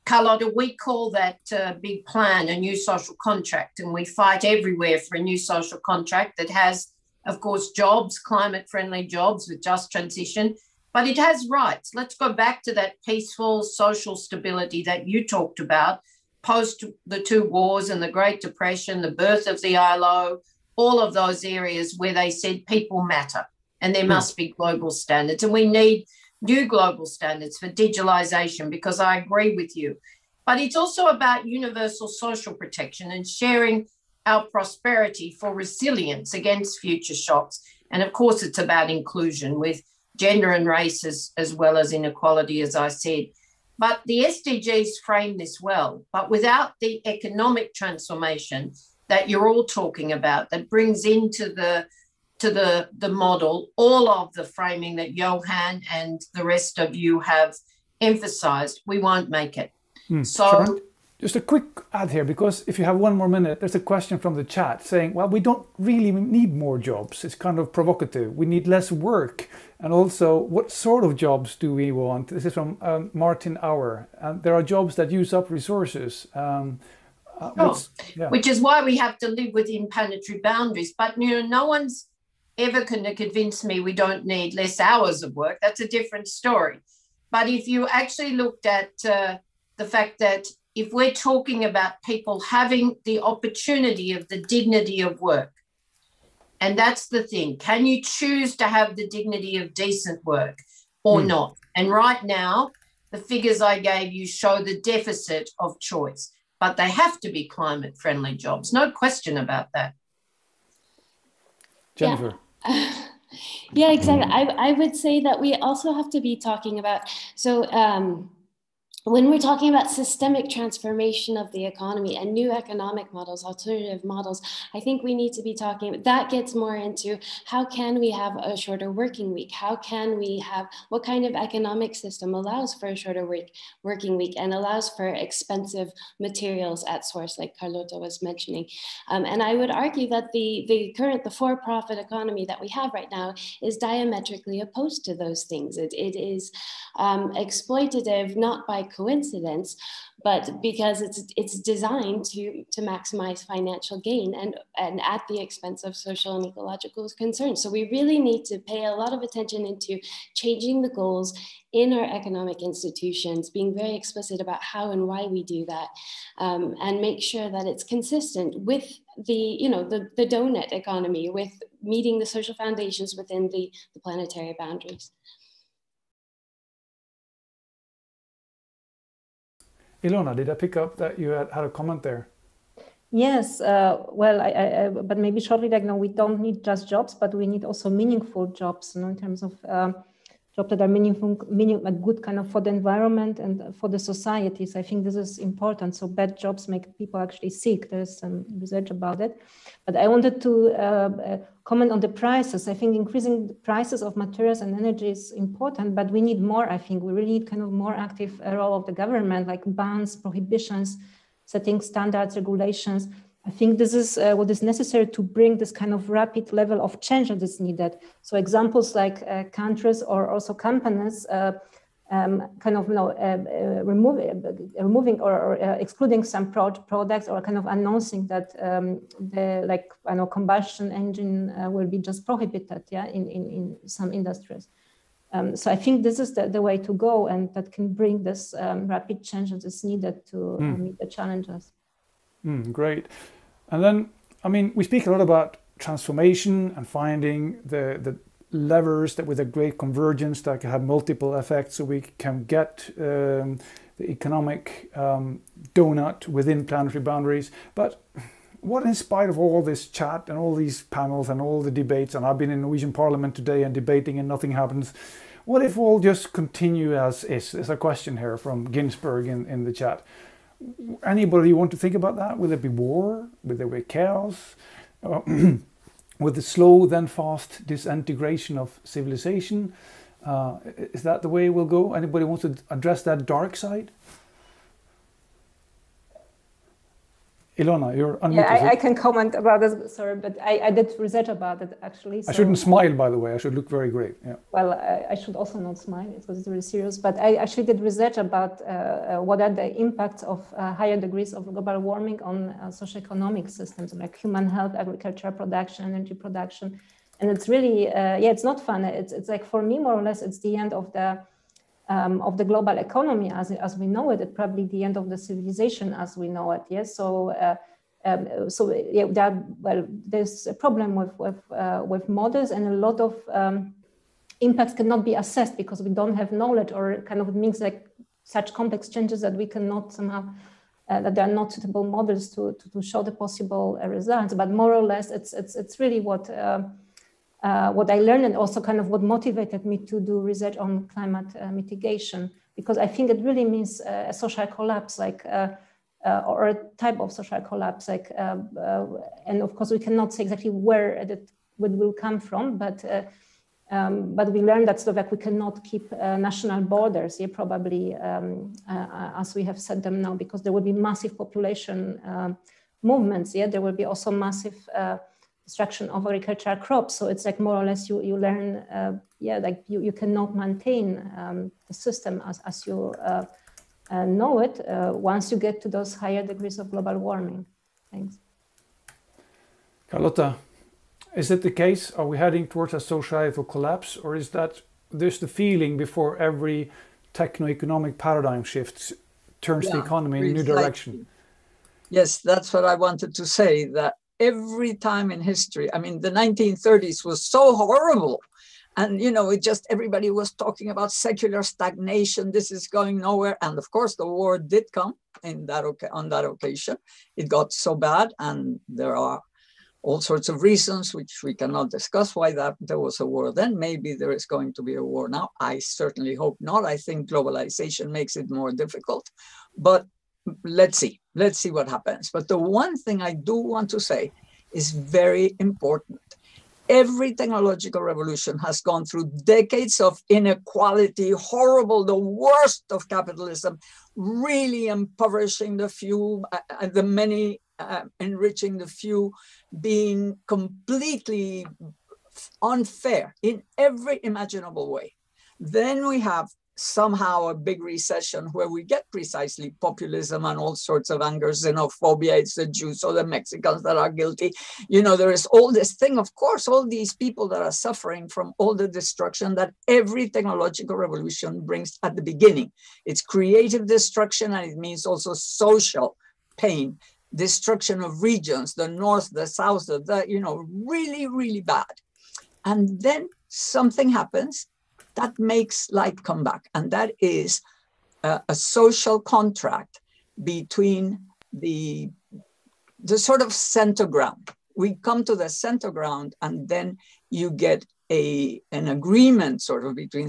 G: Carlota, we call that big plan a new social contract. And we fight everywhere for a new social contract that has, of course, jobs, climate-friendly jobs with just transition, but it has rights. Let's go back to that peaceful social stability that you talked about, post the two wars and the Great Depression, the birth of the ILO, all of those areas where they said people matter and there must be global standards. And we need new global standards for digitalization, because I agree with you. But it's also about universal social protection and sharing our prosperity for resilience against future shocks. And of course, it's about inclusion with gender and race as well as inequality, as I said. But the SDGs frame this well, but without the economic transformation that you're all talking about, that brings into the model all of the framing that Johan and the rest of you have emphasized, we won't make it. So,
D: Sharon, just a quick add here, because if you have one more minute, there's a question from the chat saying, well, we don't really need more jobs. It's kind of provocative. We need less work. And also, what sort of jobs do we want? This is from Martin Auer. There are jobs that use up resources.
G: Which is why we have to live within planetary boundaries. But no one's ever going to convince me we don't need less hours of work. That's a different story. But if you actually looked at the fact that if we're talking about people having the opportunity of the dignity of work, and that's the thing, can you choose to have the dignity of decent work or not? And right now, the figures I gave you show the deficit of choice, but they have to be climate-friendly jobs. No question about that.
D: Jennifer.
I: Yeah, exactly. I would say that we also have to be talking about, when we're talking about systemic transformation of the economy and new economic models, alternative models, I think we need to be talking, that gets more into how can we have a shorter working week? How can we have, what kind of economic system allows for a shorter working week and allows for expensive materials at source, like Carlota was mentioning. And I would argue that the for-profit economy that we have right now is diametrically opposed to those things. It is exploitative, not by coincidence, but because it's designed to maximize financial gain and at the expense of social and ecological concerns. So we really need to pay a lot of attention into changing the goals in our economic institutions, being very explicit about how and why we do that, and make sure that it's consistent with the donut economy, with meeting the social foundations within the planetary boundaries.
D: Ilona, did I pick up that you had a comment there?
H: Yes, well, but maybe shortly, like, no, we don't need just jobs, but we need also meaningful jobs, in terms of jobs that are meaningful, a good kind of for the environment and for the societies. I think this is important. So bad jobs make people actually sick. There's some research about it. But I wanted to comment on the prices. I think increasing the prices of materials and energy is important, but we need more. I think we really need kind of more active role of the government, like bans, prohibitions, setting standards, regulations. I think this is what is necessary to bring this kind of rapid level of change that is needed. So examples like countries or also companies kind of removing or excluding some products, or kind of announcing that the combustion engine will be just prohibited, yeah, in some industries. So I think this is the way to go, and that can bring this rapid change that is needed to meet the challenges.
D: Great. And then, I mean, we speak a lot about transformation and finding the levers that with a great convergence that can have multiple effects, so we can get the economic donut within planetary boundaries. But what, in spite of all this chat and all these panels and all the debates, and I've been in Norwegian Parliament today and debating and nothing happens, what if we'll just continue as is? There's a question here from Ginsberg in the chat. Anybody want to think about that? Will there be war? Will there be chaos? With the slow then fast disintegration of civilization? Is that the way we'll go? Anybody want to address that dark side? Ilona, you're unmuted.
H: Yeah, I can comment about this, sorry, but I did research about it actually. So,
D: I shouldn't smile, by the way. I should look very great. Yeah.
H: Well, I should also not smile because it's really serious, but I actually did research about what are the impacts of higher degrees of global warming on socioeconomic systems like human health, agriculture, production, energy production. And it's really, it's not fun. It's like, for me, more or less, it's the end of the global economy as we know it. It's probably the end of the civilization as we know it. Yes, there's a problem with models, and a lot of impacts cannot be assessed because we don't have knowledge, or kind of it means like such complex changes that we cannot somehow that there are not suitable models to show the possible results. But more or less, it's really what I learned, and also kind of what motivated me to do research on climate mitigation, because I think it really means a social collapse, like or a type of social collapse, like and of course we cannot say exactly where it will come from, but we learned that sort of like we cannot keep national borders, yeah, probably as we have set them now, because there will be massive population movements. Yeah, there will be also massive destruction of agricultural crops. So it's like more or less you learn, like you cannot maintain the system as you know it once you get to those higher degrees of global warming. Thanks.
D: Carlota, is it the case? Are we heading towards a societal collapse, or is that there's the feeling before every techno-economic paradigm shift turns the economy in a new direction?
E: Yes, that's what I wanted to say, that every time in history, I mean, the 1930s was so horrible. And, it just, everybody was talking about secular stagnation. This is going nowhere. And of course, the war did come on that occasion. It got so bad. And there are all sorts of reasons, which we cannot discuss why that there was a war then. Maybe there is going to be a war now. I certainly hope not. I think globalization makes it more difficult, but let's see what happens. But the one thing I do want to say is very important. Every technological revolution has gone through decades of inequality, horrible, the worst of capitalism, really impoverishing the few, the many, enriching the few, being completely unfair in every imaginable way. Then we have somehow a big recession where we get precisely populism and all sorts of anger, xenophobia. It's the Jews or the Mexicans that are guilty. You know, there is all this thing, of course, all these people that are suffering from all the destruction that every technological revolution brings at the beginning. It's creative destruction, and it means also social pain, destruction of regions, the north, the south, really, really bad. And then something happens that makes light come back. And that is a social contract between the sort of center ground. We come to the center ground, and then you get an agreement sort of between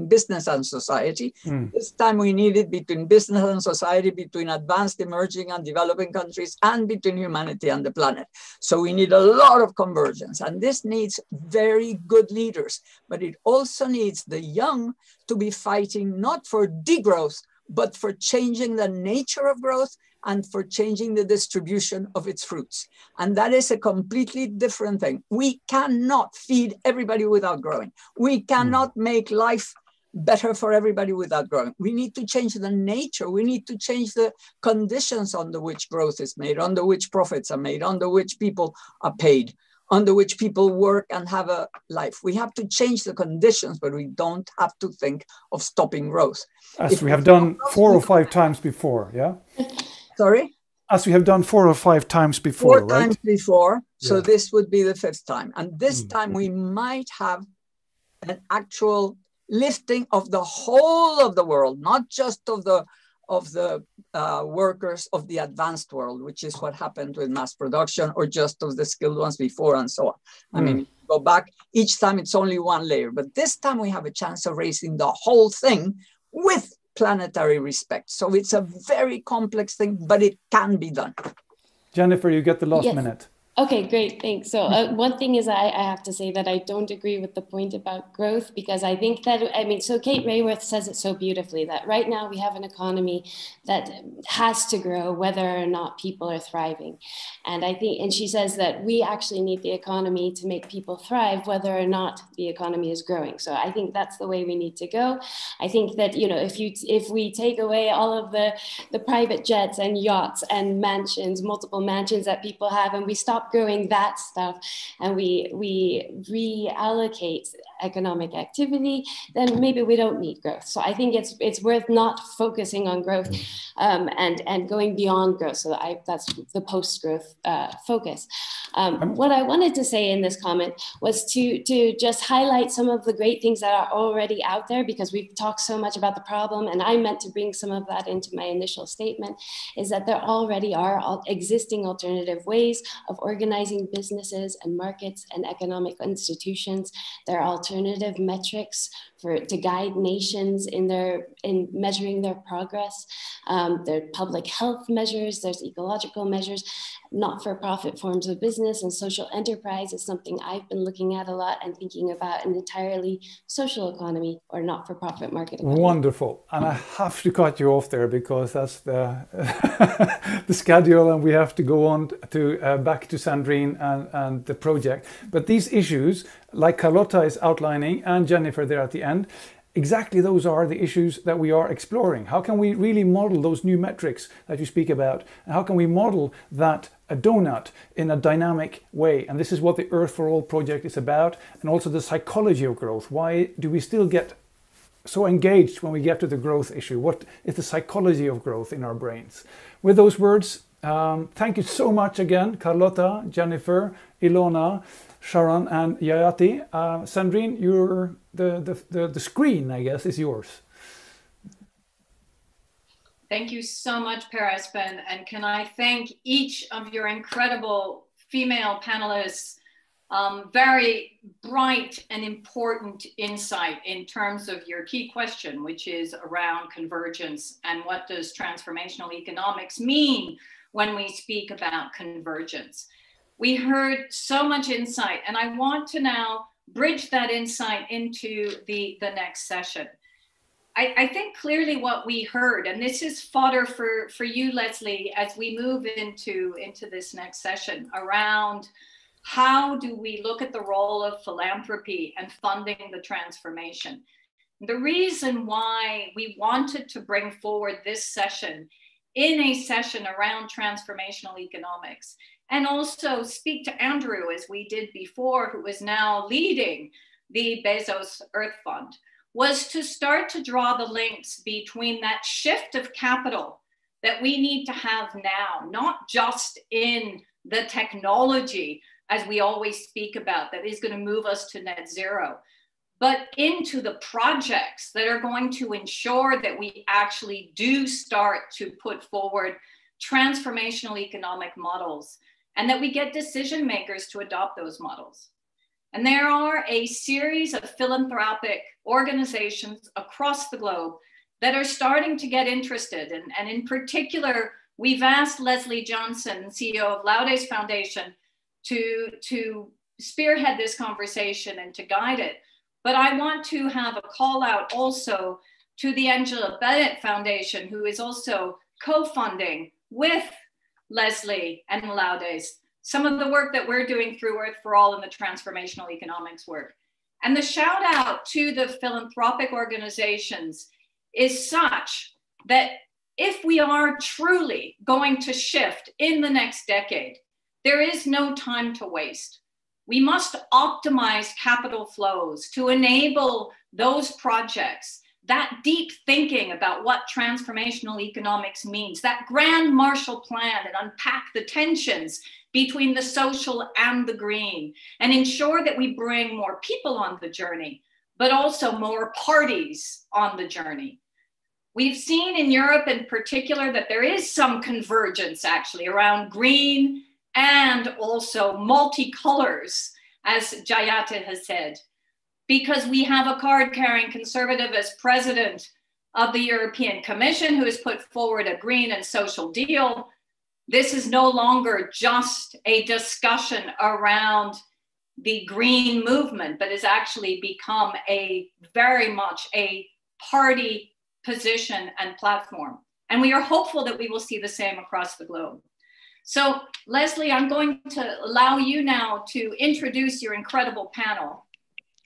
E: business and society. This time we need it between business and society, between advanced, emerging, and developing countries, and between humanity and the planet. So we need a lot of convergence, and this needs very good leaders, but it also needs the young to be fighting not for degrowth, but for changing the nature of growth and for changing the distribution of its fruits. And that is a completely different thing. We cannot feed everybody without growing. We cannot make life better for everybody without growing. We need to change the nature. We need to change the conditions under which growth is made, under which profits are made, under which people are paid, under which people work and have a life. We have to change the conditions, but we don't have to think of stopping growth.
D: As we have done 4 or 5 times before, yeah?
E: Sorry?
D: As we have done 4 or 5 times before,
E: 4 times before. So
D: Yeah.
E: this would be the 5th time. And this time we might have an actual lifting of the whole of the world, not just of the workers of the advanced world, which is what happened with mass production, or just of the skilled ones before, and so on. I mean, if you go back, each time it's only one layer, but this time we have a chance of raising the whole thing with planetary respect. So it's a very complex thing, but it can be done.
D: Jennifer, you get the last
I: Yes.
D: minute.
I: Okay, great, thanks. So one thing is I have to say that I don't agree with the point about growth, because I think that, so Kate Raworth says it so beautifully, that right now we have an economy that has to grow whether or not people are thriving. And she says that we actually need the economy to make people thrive whether or not the economy is growing. So I think that's the way we need to go. I think that, if we take away all of the private jets and yachts and mansions, multiple mansions that people have, and we stop growing that stuff, and we reallocate economic activity, then maybe we don't need growth. So I think it's worth not focusing on growth and going beyond growth. So that's the post-growth focus. What I wanted to say in this comment was to just highlight some of the great things that are already out there, because we've talked so much about the problem, and I meant to bring some of that into my initial statement, is that there already are existing alternative ways of organizing businesses and markets and economic institutions. There are alternative metrics to guide nations in measuring their progress. There are public health measures, there's ecological measures, not-for-profit forms of business, and social enterprise is something I've been looking at a lot and thinking about an entirely social economy or not-for-profit market economy.
D: Wonderful. And I have to cut you off there because that's the the schedule, and we have to go on to back to Sandrine and the project. But these issues, like Carlota is outlining and Jennifer there at the end, exactly those are the issues that we are exploring. How can we really model those new metrics that you speak about? And how can we model that a donut in a dynamic way? And this is what the Earth for All project is about, and also the psychology of growth. Why do we still get so engaged when we get to the growth issue? What is the psychology of growth in our brains? With those words, thank you so much again, Carlota, Jennifer, Ilona, Sharon, and Yayati. Sandrine, the screen, I guess, is yours.
A: Thank you so much, Perez, and can I thank each of your incredible female panelists, very bright and important insight in terms of your key question, which is around convergence and what does transformational economics mean when we speak about convergence. We heard so much insight, and I want to now bridge that insight into the next session. I think clearly what we heard, and this is fodder for you, Leslie, as we move into this next session around how do we look at the role of philanthropy and funding the transformation. The reason why we wanted to bring forward this session in a session around transformational economics, and also speak to Andrew, as we did before, who is now leading the Bezos Earth Fund, was to start to draw the links between that shift of capital that we need to have now, not just in the technology, as we always speak about, that is going to move us to net zero, but into the projects that are going to ensure that we actually do start to put forward transformational economic models, and that we get decision makers to adopt those models. And there are a series of philanthropic organizations across the globe that are starting to get interested. And in particular, we've asked Leslie Johnson, CEO of Laudes Foundation, to spearhead this conversation and to guide it. But I want to have a call out also to the Angela Bennett Foundation, who is also co-funding with Leslie and Laudes some of the work that we're doing through Earth for All in the transformational economics work. And the shout out to the philanthropic organizations is such that if we are truly going to shift in the next decade, there is no time to waste. We must optimize capital flows to enable those projects, that deep thinking about what transformational economics means, that grand Marshall Plan, and unpack the tensions between the social and the green, and ensure that we bring more people on the journey, but also more parties on the journey. We've seen in Europe in particular that there is some convergence actually around green and also multicolors, as Jayata has said, because we have a card-carrying conservative as president of the European Commission who has put forward a green and social deal. This is no longer just a discussion around the green movement, but has actually become very much a party position and platform. And we are hopeful that we will see the same across the globe. So Leslie, I'm going to allow you now to introduce your incredible panel.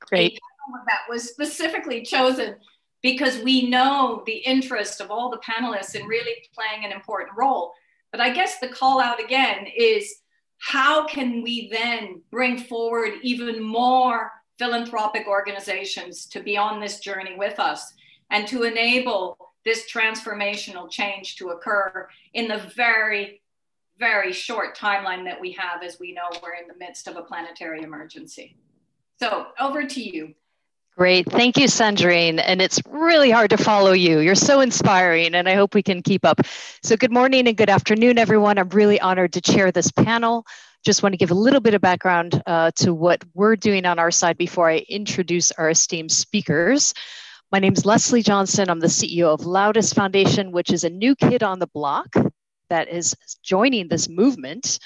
J: Great.
A: A panel that was specifically chosen because we know the interest of all the panelists in really playing an important role. But I guess the call out again is, how can we then bring forward even more philanthropic organizations to be on this journey with us and to enable this transformational change to occur in the very, very short timeline that we have, as we know we're in the midst of a planetary emergency. So over to you.
J: Great. Thank you, Sandrine. And it's really hard to follow you. You're so inspiring, and I hope we can keep up. So good morning and good afternoon, everyone. I'm really honored to chair this panel. Just want to give a little bit of background to what we're doing on our side before I introduce our esteemed speakers. My name is Leslie Johnson. I'm the CEO of Laudes Foundation, which is a new kid on the block that is joining this movement,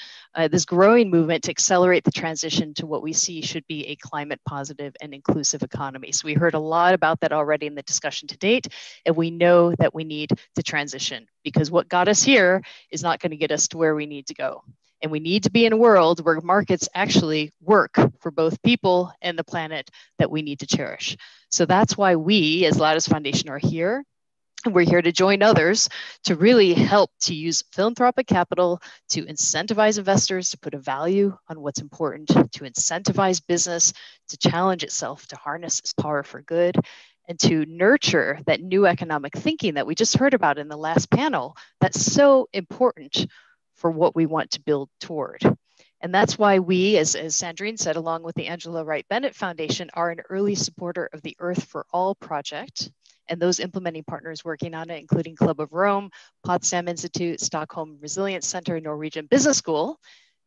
J: this growing movement to accelerate the transition to what we see should be a climate positive and inclusive economy. So we heard a lot about that already in the discussion to date, and we know that we need to transition because what got us here is not going to get us to where we need to go. And we need to be in a world where markets actually work for both people and the planet that we need to cherish. So that's why we as Laudes Foundation are here. And we're here to join others to really help to use philanthropic capital to incentivize investors to put a value on what's important, to incentivize business to challenge itself, to harness its power for good, and to nurture that new economic thinking that we just heard about in the last panel that's so important for what we want to build toward. And that's why we, as Sandrine said, along with the Angela Wright Bennett Foundation, are an early supporter of the Earth for All project. And those implementing partners working on it, including Club of Rome, Potsdam Institute, Stockholm Resilience Center, Norwegian Business School,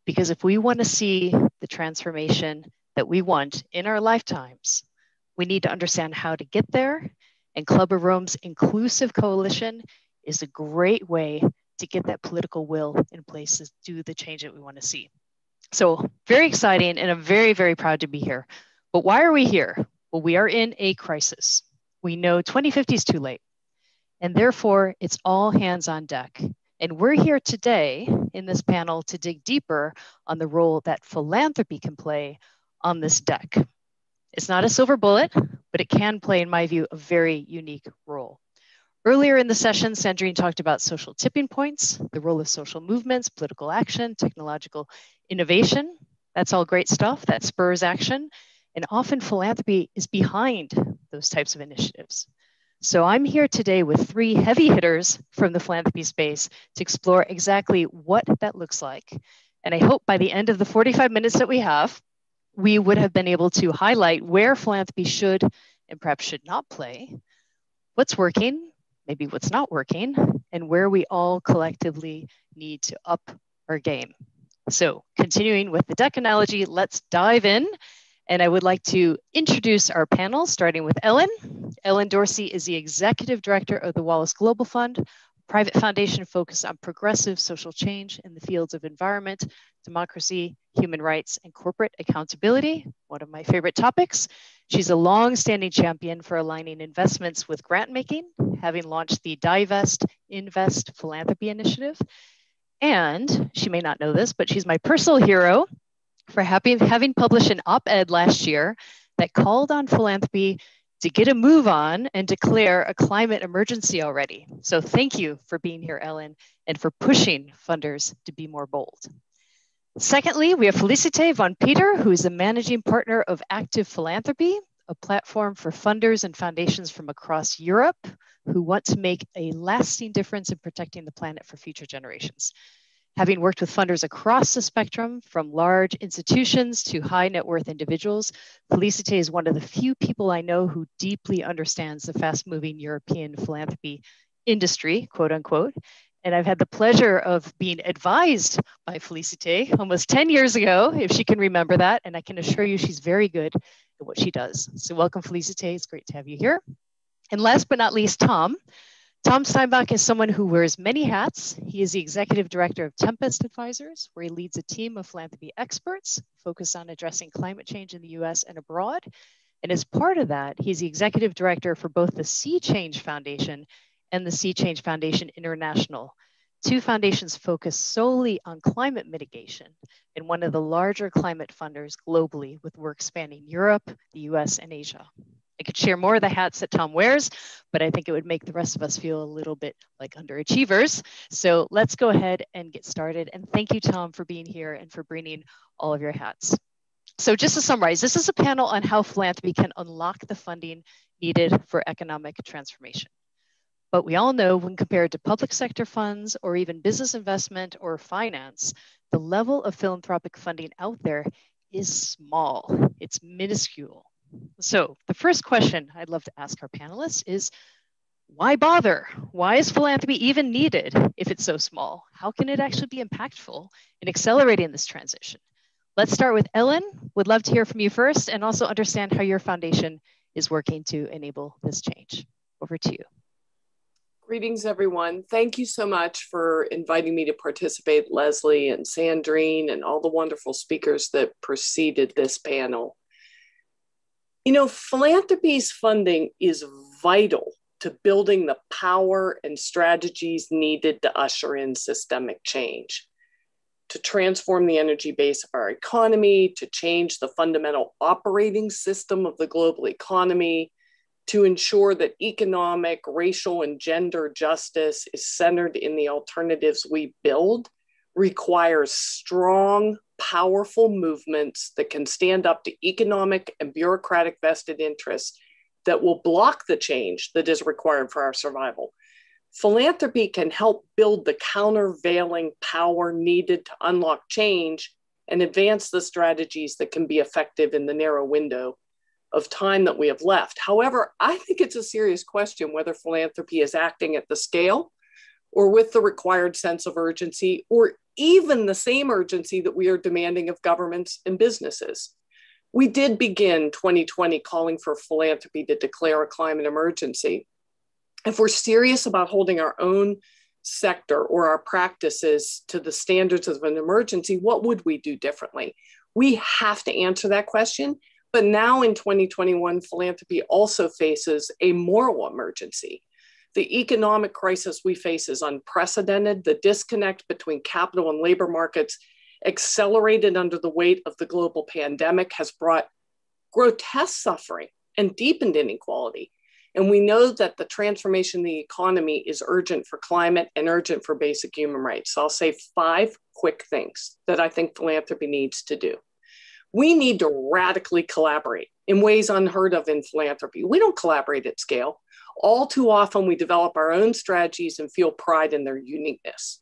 J: Because if we want to see the transformation that we want in our lifetimes, we need to understand how to get there. And Club of Rome's inclusive coalition is a great way to get that political will in place to do the change that we want to see. So very exciting, and I'm very, very proud to be here. But why are we here? Well, we are in a crisis. We know 2050 is too late, and therefore it's all hands on deck. And we're here today in this panel to dig deeper on the role that philanthropy can play on this deck. It's not a silver bullet, but it can play, in my view, a very unique role. Earlier in the session, Sandrine talked about social tipping points, the role of social movements, political action, technological innovation. That's all great stuff that spurs action. And often philanthropy is behind those types of initiatives. So I'm here today with 3 heavy hitters from the philanthropy space to explore exactly what that looks like. And I hope by the end of the 45 minutes that we have, we would have been able to highlight where philanthropy should and perhaps should not play, what's working, maybe what's not working, and where we all collectively need to up our game. So continuing with the deck analogy, let's dive in. And I would like to introduce our panel, starting with Ellen. Ellen Dorsey is the Executive Director of the Wallace Global Fund, a private foundation focused on progressive social change in the fields of environment, democracy, human rights, and corporate accountability, one of my favorite topics. She's a long-standing champion for aligning investments with grant making, having launched the Divest, Invest Philanthropy Initiative. And she may not know this, but she's my personal hero for having published an op-ed last year that called on philanthropy to get a move on and declare a climate emergency already. So thank you for being here, Ellen, and for pushing funders to be more bold. Secondly, we have Félicité von Peter, who is the managing partner of Active Philanthropy, a platform for funders and foundations from across Europe who want to make a lasting difference in protecting the planet for future generations. Having worked with funders across the spectrum, from large institutions to high net worth individuals, Félicité is one of the few people I know who deeply understands the fast-moving European philanthropy industry, quote unquote. And I've had the pleasure of being advised by Félicité almost 10 years ago, if she can remember that. And I can assure you she's very good at what she does. So welcome, Félicité. It's great to have you here. And last but not least, Tom. Tom Steinbach is someone who wears many hats. He is the Executive Director of Tempest Advisors, where he leads a team of philanthropy experts focused on addressing climate change in the US and abroad. And as part of that, he's the Executive Director for both the Sea Change Foundation and the Sea Change Foundation International, 2 foundations focused solely on climate mitigation and one of the larger climate funders globally with work spanning Europe, the US, and Asia. I could share more of the hats that Tom wears, but I think it would make the rest of us feel a little bit like underachievers. So let's go ahead and get started. And thank you, Tom, for being here and for bringing all of your hats. So just to summarize, this is a panel on how philanthropy can unlock the funding needed for economic transformation. But we all know when compared to public sector funds or even business investment or finance, the level of philanthropic funding out there is small, it's minuscule. So the first question I'd love to ask our panelists is, why bother? Why is philanthropy even needed if it's so small? How can it actually be impactful in accelerating this transition? Let's start with Ellen. Would love to hear from you first and also understand how your foundation is working to enable this change. Over to you.
K: Greetings, everyone. Thank you so much for inviting me to participate, Leslie and Sandrine and all the wonderful speakers that preceded this panel. You know, philanthropy's funding is vital to building the power and strategies needed to usher in systemic change, to transform the energy base of our economy, to change the fundamental operating system of the global economy, to ensure that economic, racial, and gender justice is centered in the alternatives we build, requires strong, powerful movements that can stand up to economic and bureaucratic vested interests that will block the change that is required for our survival. Philanthropy can help build the countervailing power needed to unlock change and advance the strategies that can be effective in the narrow window of time that we have left. However, I think it's a serious question whether philanthropy is acting at the scale or with the required sense of urgency, or even the same urgency that we are demanding of governments and businesses. We did begin 2020 calling for philanthropy to declare a climate emergency. If we're serious about holding our own sector or our practices to the standards of an emergency, what would we do differently? We have to answer that question. But now in 2021, philanthropy also faces a moral emergency. The economic crisis we face is unprecedented. The disconnect between capital and labor markets, accelerated under the weight of the global pandemic, has brought grotesque suffering and deepened inequality. And we know that the transformation of the economy is urgent for climate and urgent for basic human rights. So I'll say 5 quick things that I think philanthropy needs to do. We need to radically collaborate in ways unheard of in philanthropy. We don't collaborate at scale. All too often, we develop our own strategies and feel pride in their uniqueness.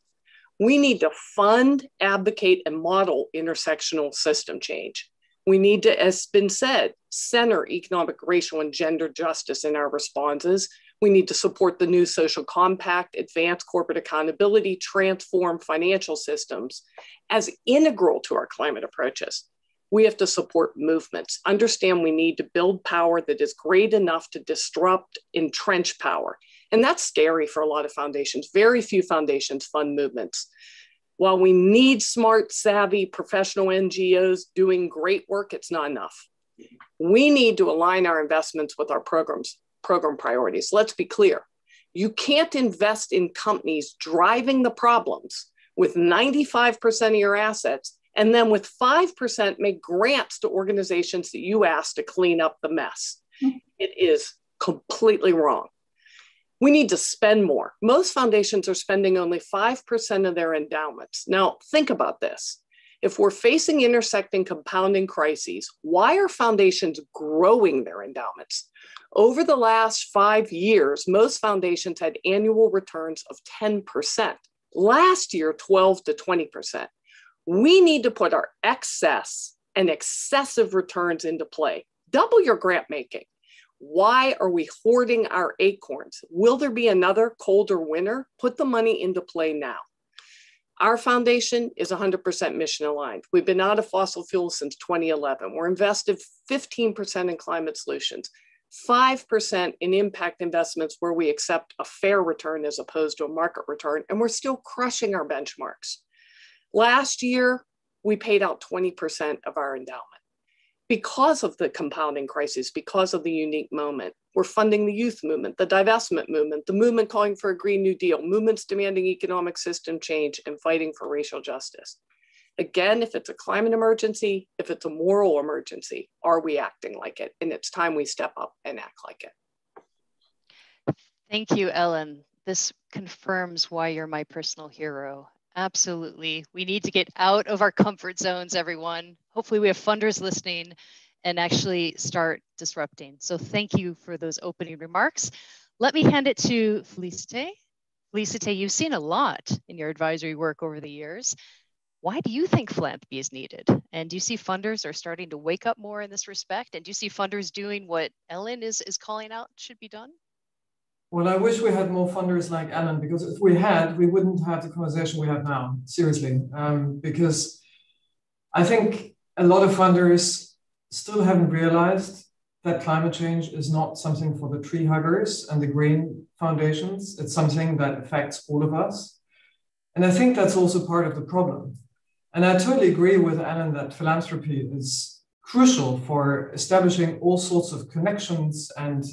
K: We need to fund, advocate, and model intersectional system change. We need to, as has been said, center economic, racial, and gender justice in our responses. We need to support the new social compact, advance corporate accountability, transform financial systems as integral to our climate approaches. We have to support movements, understand we need to build power that is great enough to disrupt entrenched power. And that's scary for a lot of foundations. Very few foundations fund movements. While we need smart, savvy, professional NGOs doing great work, it's not enough. We need to align our investments with our program priorities. Let's be clear. You can't invest in companies driving the problems with 95% of your assets and then with 5% make grants to organizations that you ask to clean up the mess. It is completely wrong. We need to spend more. Most foundations are spending only 5% of their endowments. Now, think about this. If we're facing intersecting compounding crises, why are foundations growing their endowments? Over the last 5 years, most foundations had annual returns of 10%. Last year, 12 to 20%. We need to put our excess and excessive returns into play. Double your grant making. Why are we hoarding our acorns? Will there be another colder winter? Put the money into play now. Our foundation is 100% mission aligned. We've been out of fossil fuels since 2011. We're invested 15% in climate solutions, 5% in impact investments where we accept a fair return as opposed to a market return, and we're still crushing our benchmarks. Last year, we paid out 20% of our endowment. Because of the compounding crisis, because of the unique moment, we're funding the youth movement, the divestment movement, the movement calling for a Green New Deal, movements demanding economic system change and fighting for racial justice. Again, if it's a climate emergency, if it's a moral emergency, are we acting like it? And it's time we step up and act like it.
J: Thank you, Ellen. This confirms why you're my personal hero. Absolutely. We need to get out of our comfort zones, everyone. Hopefully we have funders listening and actually start disrupting. So thank you for those opening remarks. Let me hand it to Félicité. Félicité, you've seen a lot in your advisory work over the years. Why do you think philanthropy is needed? And do you see funders are starting to wake up more in this respect? And do you see funders doing what Ellen is calling out should be done?
L: Well, I wish we had more funders like Ellen, because if we had, we wouldn't have the conversation we have now, seriously. Because I think a lot of funders still haven't realized that climate change is not something for the tree huggers and the green foundations. It's something that affects all of us. And I think that's also part of the problem. And I totally agree with Ellen that philanthropy is crucial for establishing all sorts of connections and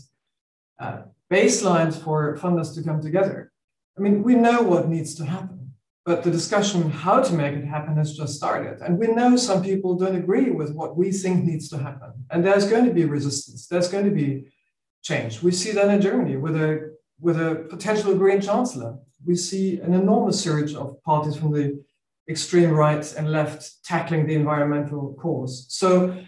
L: baselines for funders to come together. I mean, we know what needs to happen, but the discussion how to make it happen has just started. And we know some people don't agree with what we think needs to happen. And there's going to be resistance. There's going to be change. We see that in Germany with a potential green chancellor. We see an enormous surge of parties from the extreme right and left tackling the environmental cause. So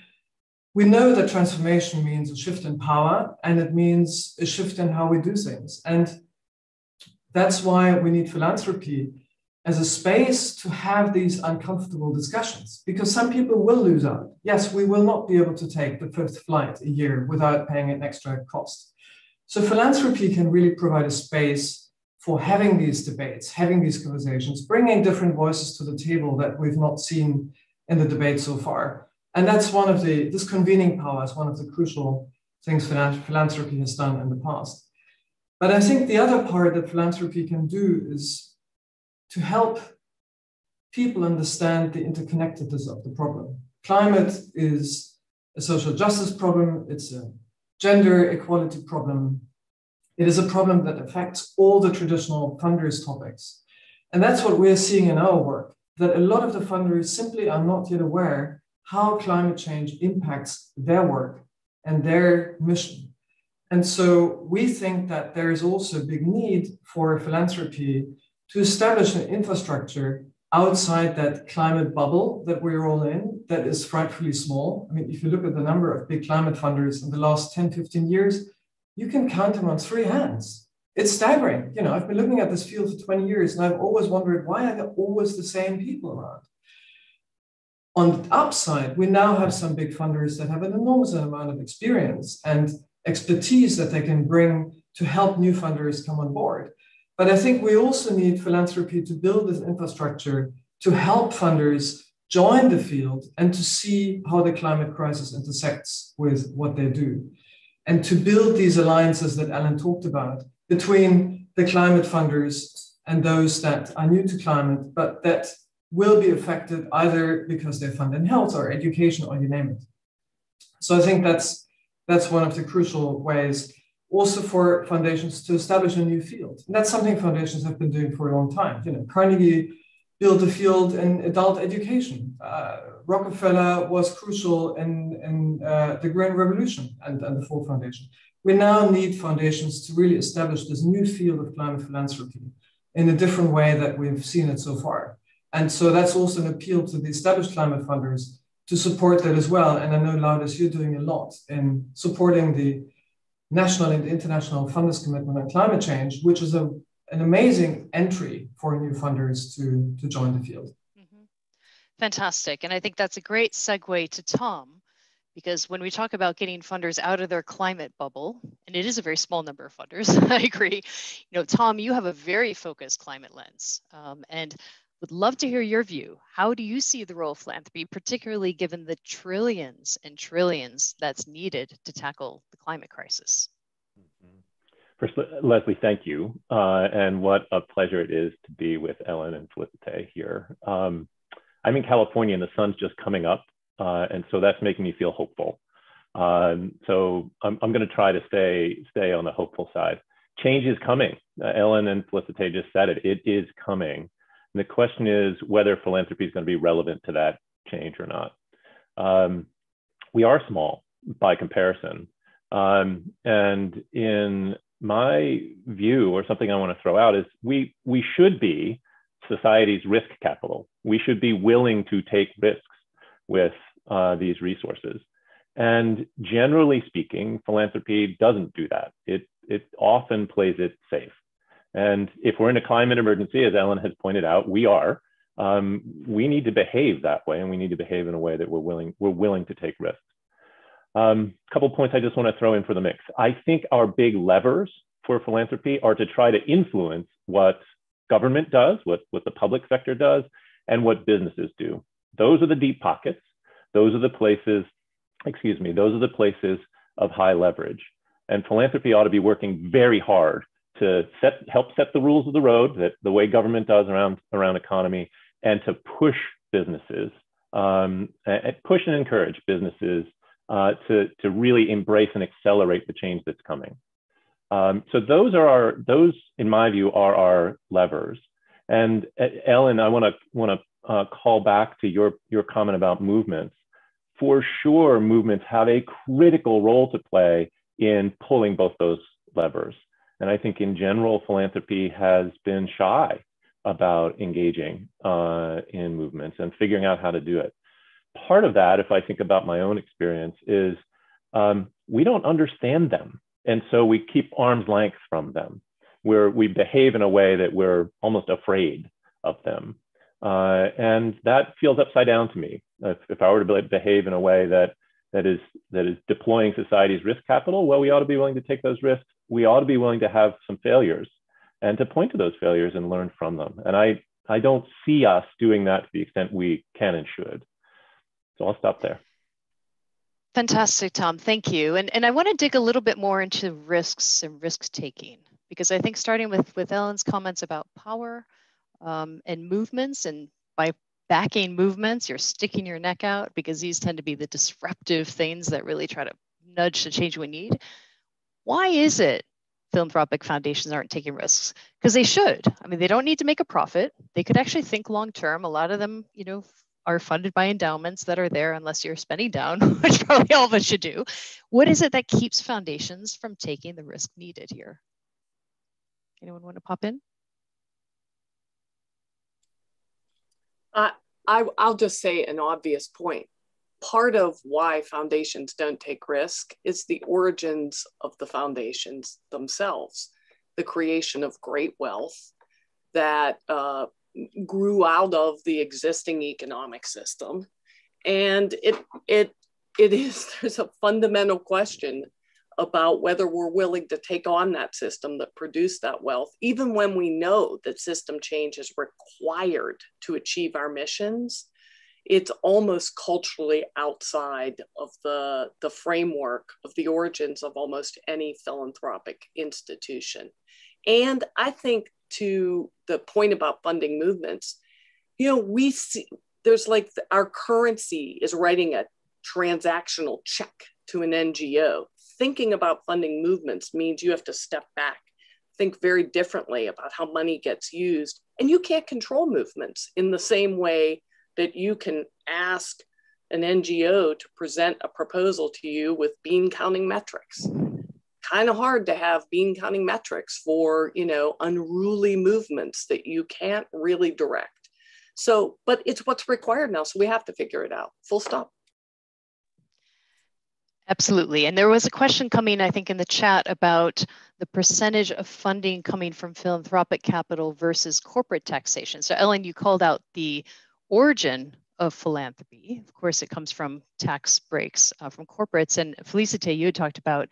L: we know that transformation means a shift in power, and it means a shift in how we do things. And that's why we need philanthropy as a space to have these uncomfortable discussions, because some people will lose out. Yes, we will not be able to take the 5th flight a year without paying an extra cost. So philanthropy can really provide a space for having these debates, having these conversations, bringing different voices to the table that we've not seen in the debate so far. And that's one of this convening power is one of the crucial things philanthropy has done in the past. But I think the other part that philanthropy can do is to help people understand the interconnectedness of the problem. Climate is a social justice problem. It's a gender equality problem. It is a problem that affects all the traditional funders' topics. And that's what we're seeing in our work, that a lot of the funders simply are not yet aware how climate change impacts their work and their mission. And so we think that there is also a big need for philanthropy to establish an infrastructure outside that climate bubble that we're all in, that is frightfully small. I mean, if you look at the number of big climate funders in the last 10, 15 years, you can count them on 3 hands. It's staggering. You know, I've been looking at this field for 20 years and I've always wondered, why are there always the same people around? On the upside, we now have some big funders that have an enormous amount of experience and expertise that they can bring to help new funders come on board. But I think we also need philanthropy to build this infrastructure to help funders join the field and to see how the climate crisis intersects with what they do. And to build these alliances that Alan talked about between the climate funders and those that are new to climate, but that will be affected either because they fund in health or education or you name it. So I think that's one of the crucial ways also for foundations to establish a new field. And that's something foundations have been doing for a long time. You know, Carnegie built a field in adult education. Rockefeller was crucial in the Green Revolution and the Ford Foundation. We now need foundations to really establish this new field of climate philanthropy in a different way that we've seen it so far. And so that's also an appeal to the established climate funders to support that as well. And I know, Laudis, you're doing a lot in supporting the national and international funders' commitment on climate change, which is an amazing entry for new funders to join the field.
J: Mm-hmm. Fantastic. And I think that's a great segue to Tom, because when we talk about getting funders out of their climate bubble, and it is a very small number of funders, I agree. You know, Tom, you have a very focused climate lens, and would love to hear your view. How do you see the role of philanthropy, particularly given the trillions and trillions that's needed to tackle the climate crisis?
M: First, Leslie, thank you. And what a pleasure it is to be with Ellen and Felicite here. I'm in California and the sun's just coming up. And so that's making me feel hopeful. So I'm going to try to stay on the hopeful side. Change is coming. Ellen and Felicite just said it. It is coming. And the question is whether philanthropy is going to be relevant to that change or not. We are small by comparison. And in my view, or something I want to throw out, is we should be society's risk capital. We should be willing to take risks with these resources. And generally speaking, philanthropy doesn't do that. It often plays it safe. And if we're in a climate emergency, as Ellen has pointed out, we are. We need to behave that way, and we need to behave in a way that we're willing to take risks. A couple of points I just want to throw in for the mix. I think our big levers for philanthropy are to try to influence what government does, what the public sector does, and what businesses do. Those are the deep pockets. Those are the places, those are the places of high leverage. And philanthropy ought to be working very hard to help set the rules of the road, that the way government does around economy, and to push businesses, push and encourage businesses to really embrace and accelerate the change that's coming. So those, in my view, are our levers. And Ellen, I want to call back to your comment about movements. For sure, movements have a critical role to play in pulling both those levers. And I think in general, philanthropy has been shy about engaging in movements and figuring out how to do it. Part of that, if I think about my own experience, is we don't understand them. And so we keep arm's length from them, where we behave in a way that we're almost afraid of them. And that feels upside down to me. If I were to behave in a way that is deploying society's risk capital, well, we ought to be willing to take those risks. We ought to be willing to have some failures and to point to those failures and learn from them. And I don't see us doing that to the extent we can and should. So I'll stop there.
J: Fantastic, Tom. Thank you. And I want to dig a little bit more into risks and risk taking, because I think starting with Ellen's comments about power and movements, and by backing movements, you're sticking your neck out, because these tend to be the disruptive things that really try to nudge the change we need. Why is it philanthropic foundations aren't taking risks? Because they should. I mean, they don't need to make a profit. They could actually think long term. A lot of them, you know, are funded by endowments that are there unless you're spending down, which probably all of us should do. What is it that keeps foundations from taking the risk needed here? Anyone want to pop in?
K: I'll just say an obvious point. Part of why foundations don't take risk is the origins of the foundations themselves, the creation of great wealth that grew out of the existing economic system. And there's a fundamental question about whether we're willing to take on that system that produced that wealth, even when we know that system change is required to achieve our missions. It's almost culturally outside of the framework of the origins of almost any philanthropic institution. And I think, to the point about funding movements, you know, we see there's like our currency is writing a transactional check to an NGO. Thinking about funding movements means you have to step back, think very differently about how money gets used. And you can't control movements in the same way that you can ask an NGO to present a proposal to you with bean counting metrics. Kind of hard to have bean counting metrics for, you know, unruly movements that you can't really direct. So, but it's what's required now. So we have to figure it out. Full stop.
J: Absolutely. And there was a question coming, I think, in the chat about the percentage of funding coming from philanthropic capital versus corporate taxation. So Ellen, you called out the origin of philanthropy. Of course, it comes from tax breaks from corporates. And Felicite, you had talked about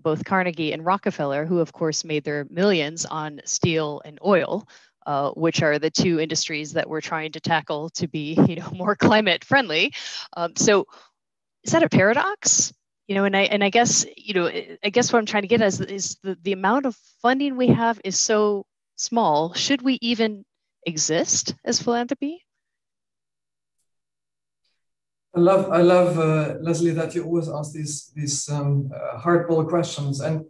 J: both Carnegie and Rockefeller, who of course made their millions on steel and oil, which are the two industries that we're trying to tackle to be, you know, more climate friendly. So is that a paradox? You know, and I guess, you know, I guess what I'm trying to get at is the amount of funding we have is so small. Should we even exist as philanthropy?
L: I love Leslie, that you always ask these hardball questions. And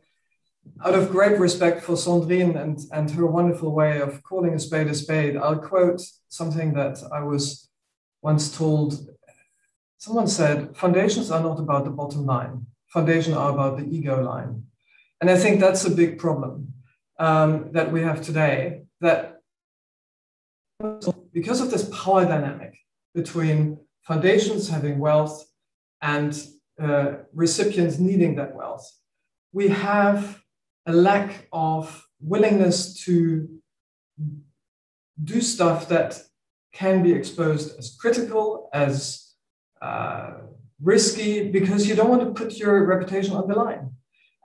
L: out of great respect for Sandrine and her wonderful way of calling a spade, I'll quote something that I was once told. Someone said, foundations are not about the bottom line. Foundations are about the ego line. And I think that's a big problem that we have today, that because of this power dynamic between foundations having wealth and recipients needing that wealth, we have a lack of willingness to do stuff that can be exposed as critical, as risky, because you don't want to put your reputation on the line.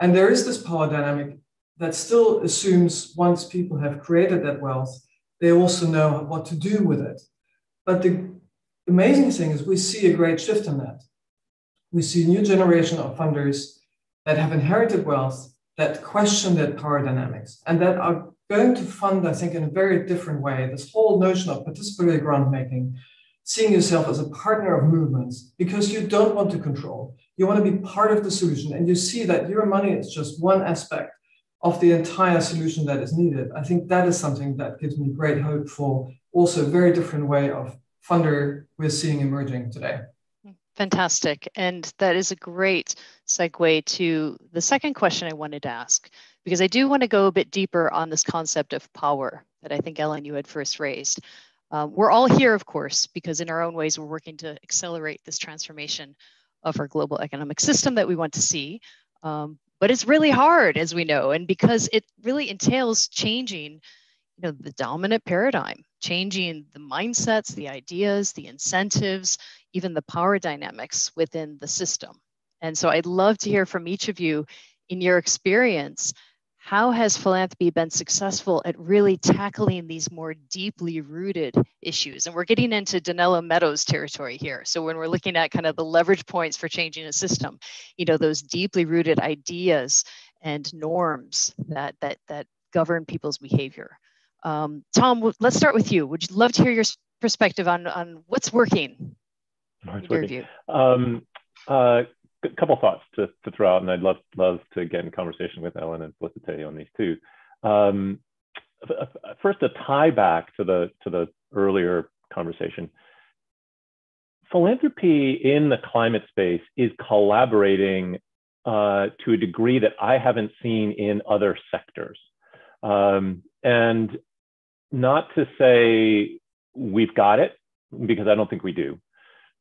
L: And there is this power dynamic that still assumes once people have created that wealth, they also know what to do with it. But the amazing thing is we see a great shift in that. We see a new generation of funders that have inherited wealth, that question that power dynamics, and that are going to fund, I think, in a very different way. This whole notion of participatory grant making, seeing yourself as a partner of movements, because you don't want to control. You want to be part of the solution, and you see that your money is just one aspect of the entire solution that is needed. I think that is something that gives me great hope for also a very different way of funder we're seeing emerging today.
J: Fantastic. And that is a great segue to the second question I wanted to ask, because I do want to go a bit deeper on this concept of power that I think, Ellen, you had first raised. We're all here, of course, because in our own ways, we're working to accelerate this transformation of our global economic system that we want to see. But it's really hard, as we know, and because it really entails changing, you know, the dominant paradigm, changing the mindsets, the ideas, the incentives, even the power dynamics within the system. And so I'd love to hear from each of you in your experience, how has philanthropy been successful at really tackling these more deeply rooted issues? And we're getting into Danilo Meadows territory here. So when we're looking at kind of the leverage points for changing a system, you know, those deeply rooted ideas and norms that govern people's behavior. Tom, let's start with you. Would you love to hear your perspective on what's working? In your view?
M: A couple thoughts to throw out, and I'd love to get in conversation with Ellen and Felicite on these too. First, a tie back to the earlier conversation. Philanthropy in the climate space is collaborating to a degree that I haven't seen in other sectors, and not to say we've got it, because I don't think we do.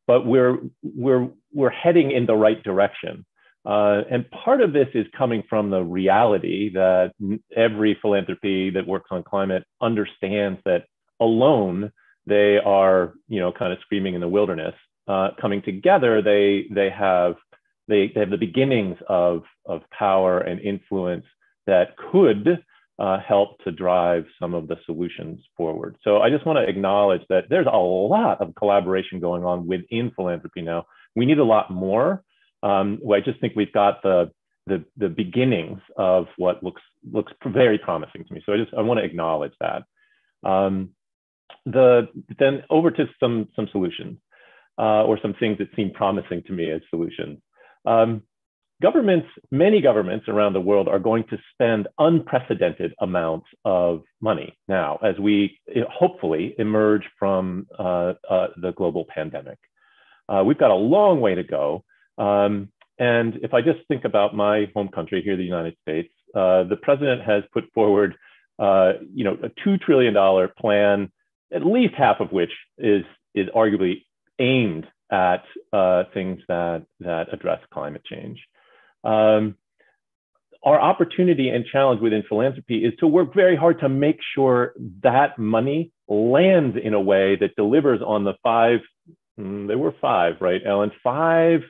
M: But we're heading in the right direction. And part of this is coming from the reality that every philanthropy that works on climate understands that alone they are, you know, kind of screaming in the wilderness. Coming together, they have the beginnings of power and influence that could help to drive some of the solutions forward. So I just want to acknowledge that there's a lot of collaboration going on within philanthropy now. We need a lot more. I just think we've got the beginnings of what looks very promising to me. So I want to acknowledge that. Then over to some solutions or some things that seem promising to me as solutions. Many governments around the world are going to spend unprecedented amounts of money now as we hopefully emerge from the global pandemic. We've got a long way to go. And if I just think about my home country here, the United States, the president has put forward a $2 trillion plan, at least half of which is arguably aimed at things that address climate change. Our opportunity and challenge within philanthropy is to work very hard to make sure that money lands in a way that delivers on the there were five, right, Ellen? 5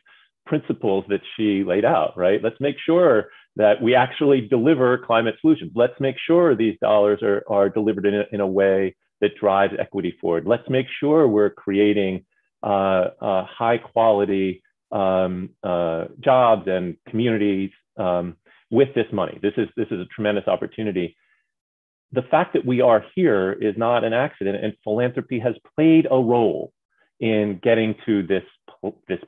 M: principles that she laid out, right? Let's make sure that we actually deliver climate solutions. Let's make sure these dollars are delivered in a way that drives equity forward. Let's make sure we're creating high quality jobs and communities with this money. This is a tremendous opportunity. The fact that we are here is not an accident, and philanthropy has played a role in getting to this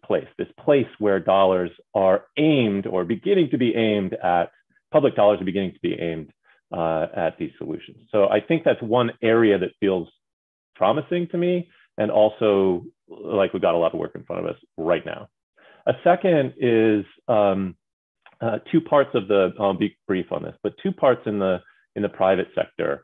M: place where dollars are aimed or beginning to be aimed at, public dollars are beginning to be aimed at these solutions. So I think that's one area that feels promising to me, and also like we've got a lot of work in front of us right now. A second is 2 parts of I'll be brief on this, but 2 parts in the private sector.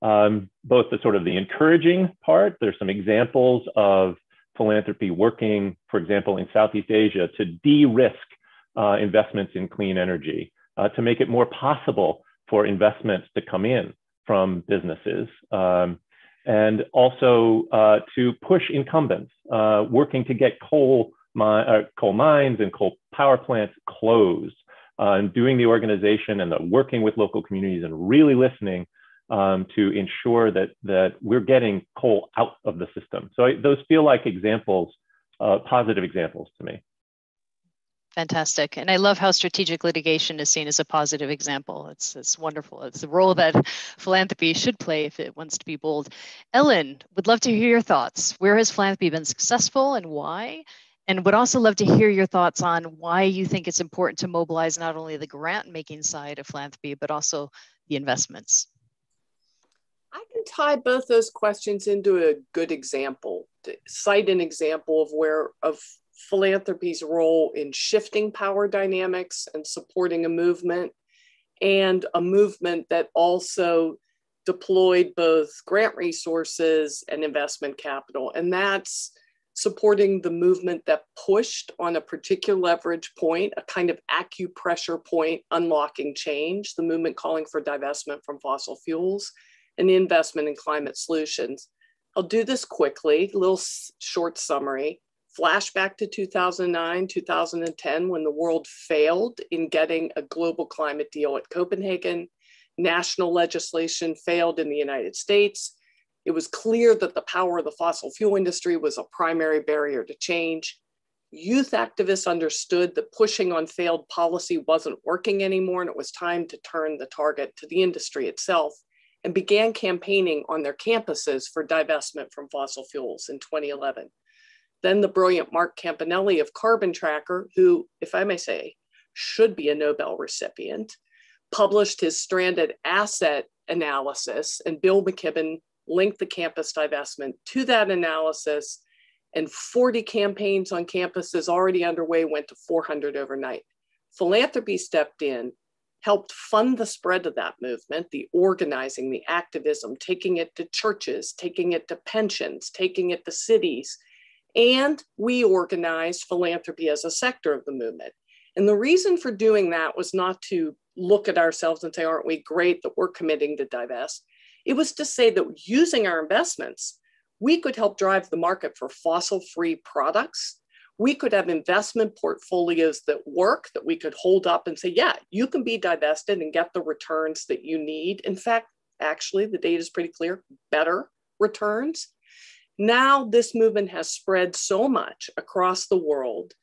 M: Both the sort of the encouraging part, there's some examples of philanthropy working, for example, in Southeast Asia to de-risk investments in clean energy, to make it more possible for investments to come in from businesses, and also to push incumbents, working to get coal mines and coal power plants closed, and doing the organization and the working with local communities and really listening to ensure that we're getting coal out of the system. So those feel like examples, positive examples to me.
J: Fantastic. And I love how strategic litigation is seen as a positive example. It's wonderful. It's the role that philanthropy should play if it wants to be bold. Ellen, would love to hear your thoughts. Where has philanthropy been successful and why? And would also love to hear your thoughts on why you think it's important to mobilize not only the grant-making side of philanthropy, but also the investments.
K: I can tie both those questions into a good example, to cite an example of philanthropy's role in shifting power dynamics and supporting a movement that also deployed both grant resources and investment capital. And that's supporting the movement that pushed on a particular leverage point, a kind of acupressure point, unlocking change, the movement calling for divestment from fossil fuels, and the investment in climate solutions. I'll do this quickly, a little short summary. Flashback to 2009, 2010, when the world failed in getting a global climate deal at Copenhagen, National legislation failed in the United States. It was clear that the power of the fossil fuel industry was a primary barrier to change. Youth activists understood that pushing on failed policy wasn't working anymore, and it was time to turn the target to the industry itself, and began campaigning on their campuses for divestment from fossil fuels in 2011. Then the brilliant Mark Campanelli of Carbon Tracker, who, if I may say, should be a Nobel recipient, published his stranded asset analysis, and Bill McKibben linked the campus divestment to that analysis, and 40 campaigns on campuses already underway went to 400 overnight. Philanthropy stepped in, helped fund the spread of that movement, the organizing, the activism, taking it to churches, taking it to pensions, taking it to cities. And we organized philanthropy as a sector of the movement. And the reason for doing that was not to look at ourselves and say, aren't we great that we're committing to divest? It was to say that using our investments, we could help drive the market for fossil-free products. We could have investment portfolios that work, that we could hold up and say, yeah, you can be divested and get the returns that you need. In fact, actually, the data is pretty clear, better returns. Now this movement has spread so much across the world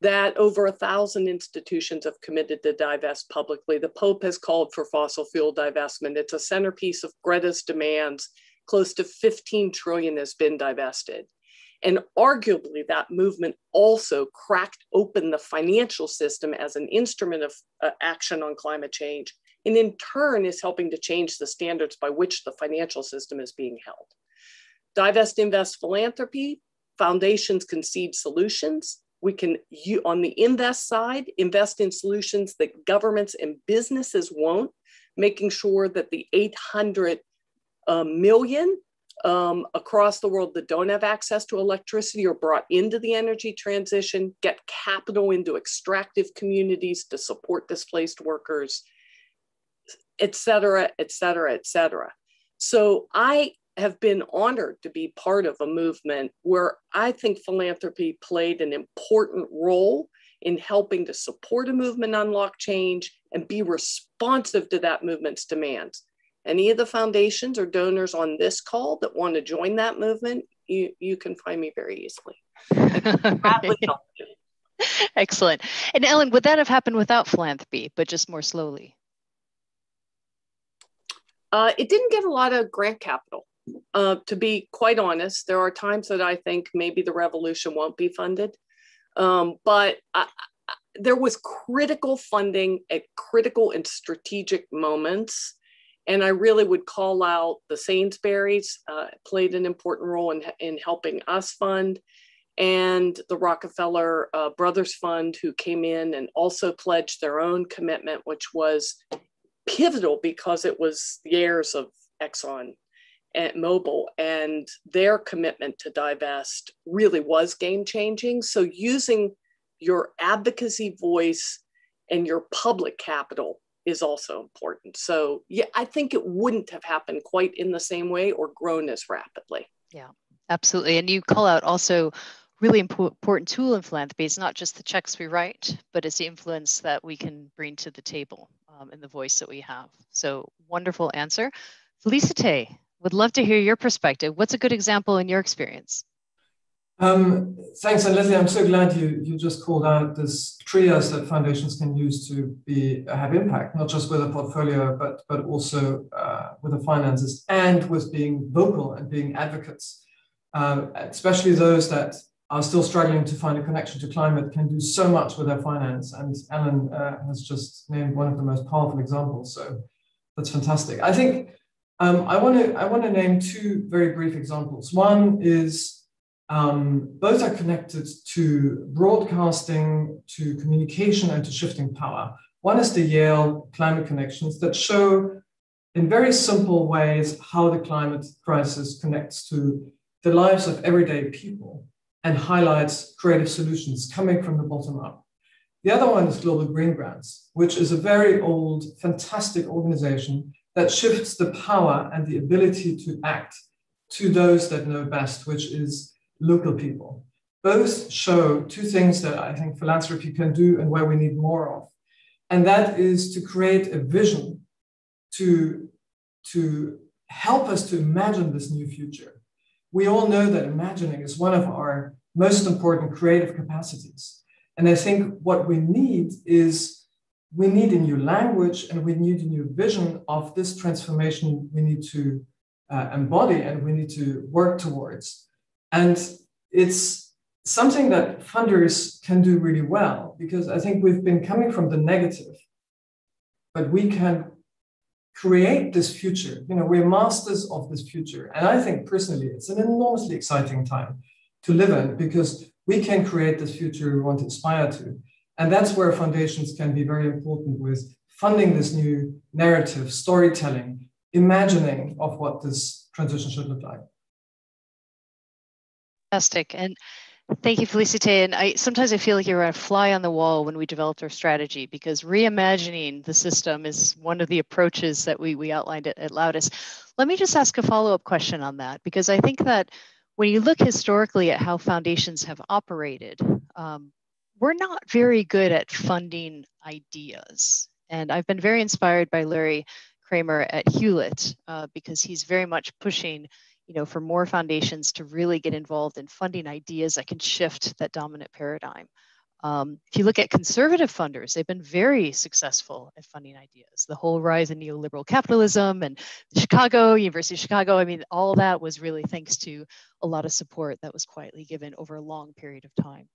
K: that over 1,000 institutions have committed to divest publicly. The Pope has called for fossil fuel divestment. It's a centerpiece of Greta's demands. Close to 15 trillion has been divested. And arguably that movement also cracked open the financial system as an instrument of action on climate change, and in turn is helping to change the standards by which the financial system is being held. Divest, invest, philanthropy, foundations concede solutions. We can, on the invest side, invest in solutions that governments and businesses won't, making sure that the 800 million across the world that don't have access to electricity are brought into the energy transition, get capital into extractive communities to support displaced workers, et cetera, et cetera, et cetera. So I have been honored to be part of a movement where I think philanthropy played an important role in helping to support a movement unlock change and be responsive to that movement's demands. Any of the foundations or donors on this call that want to join that movement, you can find me very easily.
J: Excellent. And Ellen, would that have happened without philanthropy, but just more slowly?
K: It didn't get a lot of grant capital. To be quite honest, there are times that I think maybe the revolution won't be funded, but there was critical funding at critical and strategic moments. And I really would call out the Sainsbury's played an important role in helping us fund, and the Rockefeller Brothers Fund, who came in and also pledged their own commitment, which was pivotal because it was the heirs of Exxon and Mobil, and their commitment to divest really was game-changing. So using your advocacy voice and your public capital is also important. So yeah, I think it wouldn't have happened quite in the same way or grown as rapidly.
J: Yeah, absolutely. And you call out also really important tool in philanthropy. It's not just the checks we write, but it's the influence that we can bring to the table and the voice that we have. So wonderful answer. Felicite, would love to hear your perspective. What's a good example in your experience?
L: Thanks, and Leslie, I'm so glad you just called out this trias that foundations can use to have impact, not just with a portfolio, but also with the finances and with being vocal and being advocates. Especially those that are still struggling to find a connection to climate can do so much with their finance. And Ellen has just named one of the most powerful examples. So that's fantastic. I think I want to name two very brief examples. One is both are connected to broadcasting, to communication, and to shifting power. One is the Yale Climate Connections that show in very simple ways how the climate crisis connects to the lives of everyday people and highlights creative solutions coming from the bottom up. The other one is Global Green Grants, which is a very old, fantastic organization that shifts the power and the ability to act to those that know best, which is local people. Both show two things that I think philanthropy can do and where we need more of. And that is to create a vision to help us to imagine this new future. We all know that imagining is one of our most important creative capacities. And I think what we need is, we need a new language and we need a new vision of this transformation we need to embody and we need to work towards. And it's something that funders can do really well, because I think we've been coming from the negative, but we can create this future. You know, we're masters of this future. And I think personally, it's an enormously exciting time to live in, because we can create this future we want to aspire to. And that's where foundations can be very important, with funding this new narrative, storytelling, imagining of what this transition should look like.
J: Fantastic. And thank you, Felicite. And sometimes I feel like you're a fly on the wall when we developed our strategy, because reimagining the system is one of the approaches that we outlined at Loudest. Let me just ask a follow-up question on that, because I think that when you look historically at how foundations have operated, we're not very good at funding ideas. And I've been very inspired by Larry Kramer at Hewlett, because he's very much pushing, for more foundations to really get involved in funding ideas that can shift that dominant paradigm. If you look at conservative funders, they've been very successful at funding ideas. The whole rise in neoliberal capitalism and University of Chicago, I mean, all that was really thanks to a lot of support that was quietly given over a long period of time.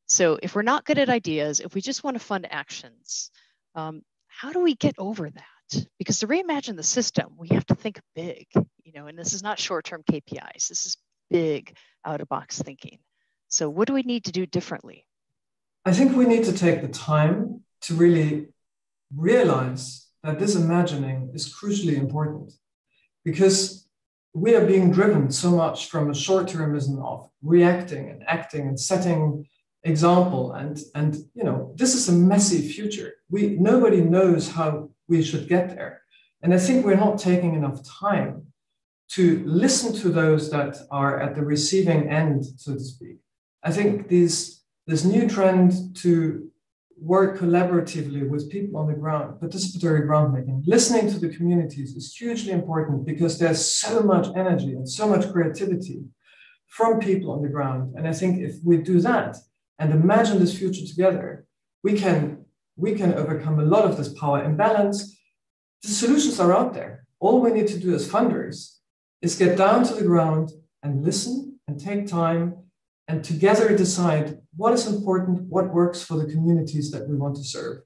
J: So if we're not good at ideas, if we just want to fund actions, how do we get over that? Because to reimagine the system, we have to think big, and this is not short-term KPIs. This is big out-of-box thinking. So what do we need to do differently?
L: I think we need to take the time to really realize that this imagining is crucially important, because we are being driven so much from a short-termism of reacting and acting and setting example. And this is a messy future. Nobody knows how we should get there. And I think we're not taking enough time to listen to those that are at the receiving end, so to speak. I think this new trend to work collaboratively with people on the ground, participatory groundmaking, listening to the communities is hugely important, because there's so much energy and so much creativity from people on the ground. And I think if we do that and imagine this future together, we can overcome a lot of this power imbalance. The solutions are out there. All we need to do as funders is get down to the ground and listen and take time and together decide what is important, what works for the communities that we want to serve.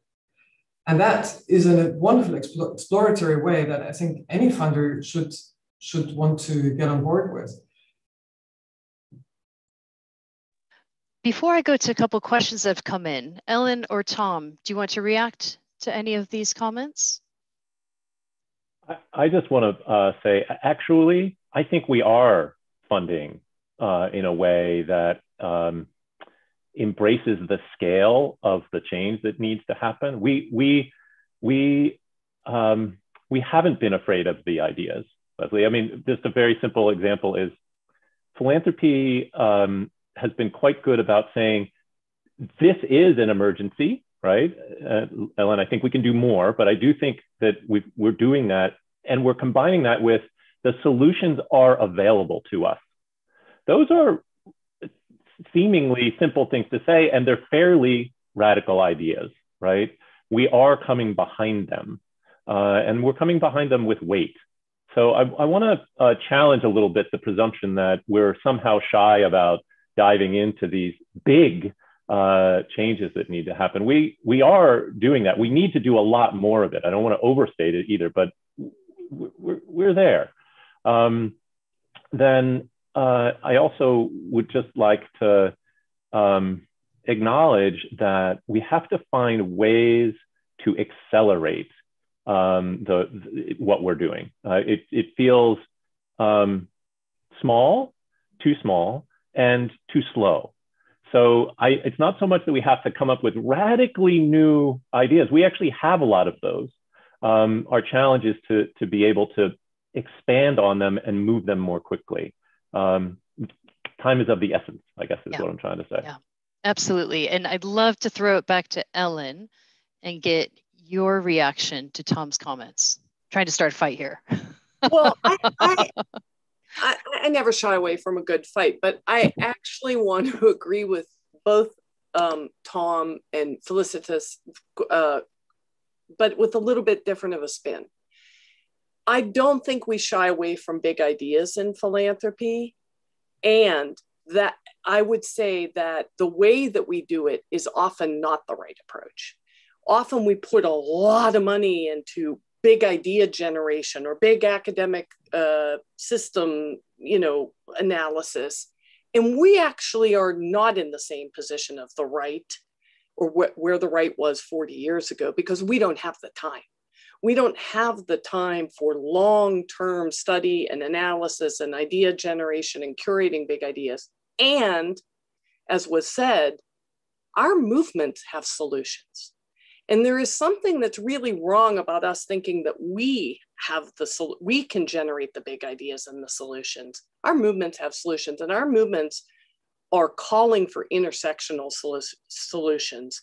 L: And that is a wonderful exploratory way that I think any funder should want to get on board with.
J: Before I go to a couple of questions that have come in, Ellen or Tom, do you want to react to any of these comments?
M: I just want to say, actually, I think we are funding in a way that embraces the scale of the change that needs to happen. We haven't been afraid of the ideas, Leslie. I mean, just a very simple example is philanthropy has been quite good about saying, this is an emergency, right? Ellen, I think we can do more, but I do think that we're doing that, and we're combining that with the solutions are available to us. Those are seemingly simple things to say, and they're fairly radical ideas, right? We are coming behind them, and we're coming behind them with weight. So I want to challenge a little bit the presumption that we're somehow shy about diving into these big changes that need to happen. We are doing that. We need to do a lot more of it. I don't want to overstate it either, but we're there. Then I also would just like to acknowledge that we have to find ways to accelerate what we're doing. It feels small, too small, and too slow. So it's not so much that we have to come up with radically new ideas. We actually have a lot of those. Our challenge is to be able to expand on them and move them more quickly. Time is of the essence, I guess is what I'm trying to say.
J: Yeah, absolutely. And I'd love to throw it back to Ellen and get your reaction to Tom's comments. trying to start a fight here.
K: Well, I never shy away from a good fight, but I actually want to agree with both Tom and Felicitas, but with a little bit different of a spin. I don't think we shy away from big ideas in philanthropy, and that I would say that the way that we do it is often not the right approach. Often we put a lot of money into big idea generation or big academic system, analysis. And we actually are not in the same position of the right or where the right was 40 years ago, because we don't have the time. We don't have the time for long-term study and analysis and idea generation and curating big ideas. And as was said, our movements have solutions. And there is something that's really wrong about us thinking that we can generate the big ideas and the solutions. Our movements have solutions, and our movements are calling for intersectional solutions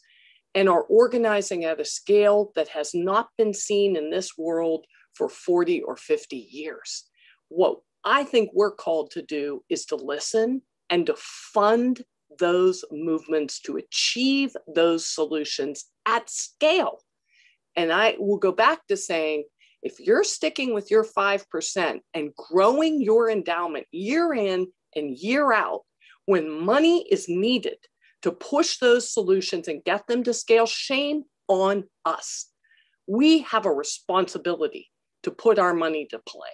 K: and are organizing at a scale that has not been seen in this world for 40 or 50 years. What I think we're called to do is to listen and to fund those movements to achieve those solutions at scale. And I will go back to saying, if you're sticking with your 5% and growing your endowment year in and year out, when money is needed to push those solutions and get them to scale, shame on us. We have a responsibility to put our money to play.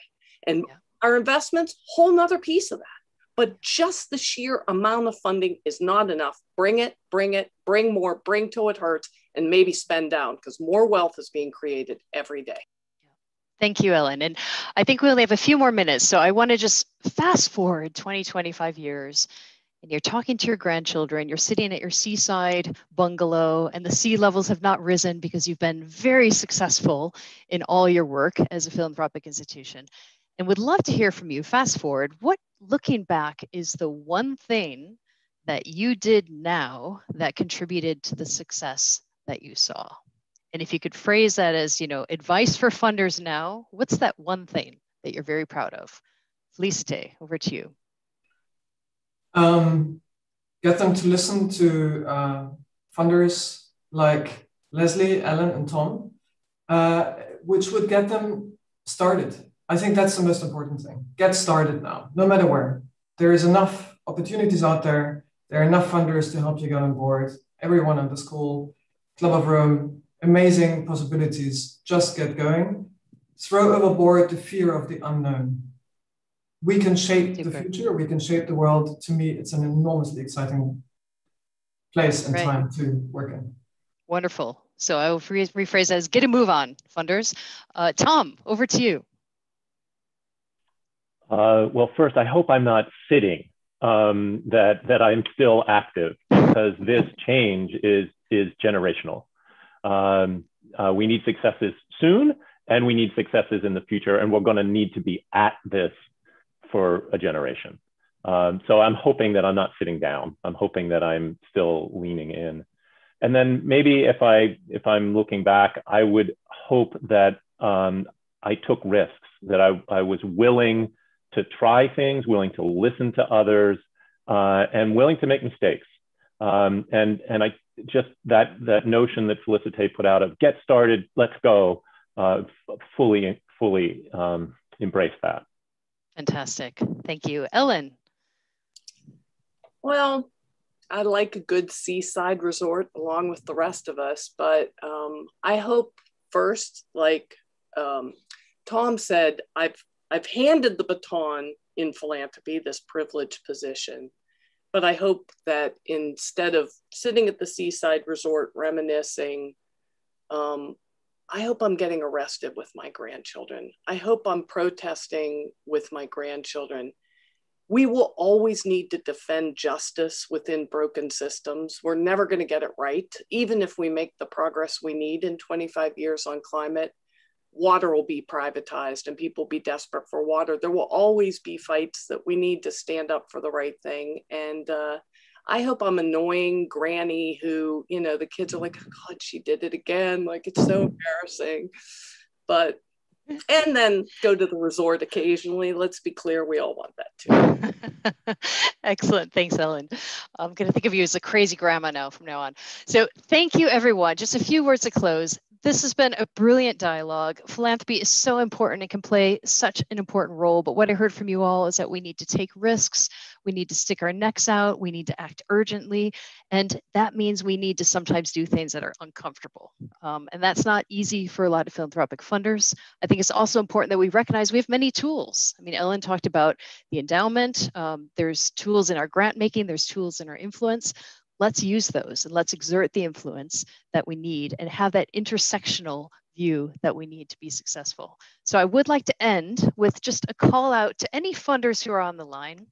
K: And our investments, whole nother piece of that. But just the sheer amount of funding is not enough. Bring it, bring more, bring till it hurts, and maybe spend down, because more wealth is being created every day.
J: Thank you, Ellen. And I think we only have a few more minutes. So I want to just fast forward 20, 25 years, and you're talking to your grandchildren, you're sitting at your seaside bungalow, and the sea levels have not risen because you've been very successful in all your work as a philanthropic institution. And would love to hear from you. Fast forward, what, looking back, is the one thing that you did now that contributed to the success that you saw? And if you could phrase that as, advice for funders now, what's that one thing that you're very proud of? Felicite, over to you.
L: Get them to listen to funders like Leslie, Ellen, and Tom, which would get them started. I think that's the most important thing. Get started now, no matter where. There is enough opportunities out there. There are enough funders to help you get on board. Everyone on this call, Club of Rome, amazing possibilities. Just get going. Throw overboard the fear of the unknown. We can shape the future. We can shape the world. To me, it's an enormously exciting place and time to work in.
J: Wonderful. So I will rephrase that as get a move on, funders. Tom, over to you.
M: Well, first, I hope I'm not sitting, that I'm still active, because this change is generational. We need successes soon, and we need successes in the future, and we're going to need to be at this for a generation. So I'm hoping that I'm not sitting down. I'm hoping that I'm still leaning in. And then maybe if I'm looking back, I would hope that I took risks, that I was willing to try things, willing to listen to others, and willing to make mistakes. And I just that notion that Felicite put out of get started, let's go, fully embrace that.
J: Fantastic. Thank you. Ellen.
K: Well, I like a good seaside resort along with the rest of us, but I hope first, like Tom said, I've handed the baton in philanthropy, this privileged position, but I hope that instead of sitting at the seaside resort reminiscing, I hope I'm getting arrested with my grandchildren. I hope I'm protesting with my grandchildren. We will always need to defend justice within broken systems. We're never going to get it right. Even if we make the progress we need in 25 years on climate, water will be privatized and people will be desperate for water. There will always be fights that we need to stand up for the right thing. And I hope I'm annoying granny who, the kids are like, oh God, she did it again. Like, it's so embarrassing. But And then go to the resort occasionally. Let's be clear, we all want that too.
J: Excellent. Thanks, Ellen. I'm going to think of you as a crazy grandma now from now on. So thank you, everyone. Just a few words to close. This has been a brilliant dialogue. Philanthropy is so important and can play such an important role. But what I heard from you all is that we need to take risks. We need to stick our necks out. We need to act urgently. And that means we need to sometimes do things that are uncomfortable. And that's not easy for a lot of philanthropic funders. I think it's also important that we recognize we have many tools. I mean, Ellen talked about the endowment. There's tools in our grant making. There's tools in our influence. Let's use those and let's exert the influence that we need and have that intersectional view that we need to be successful. So I would like to end with just a call out to any funders who are on the line.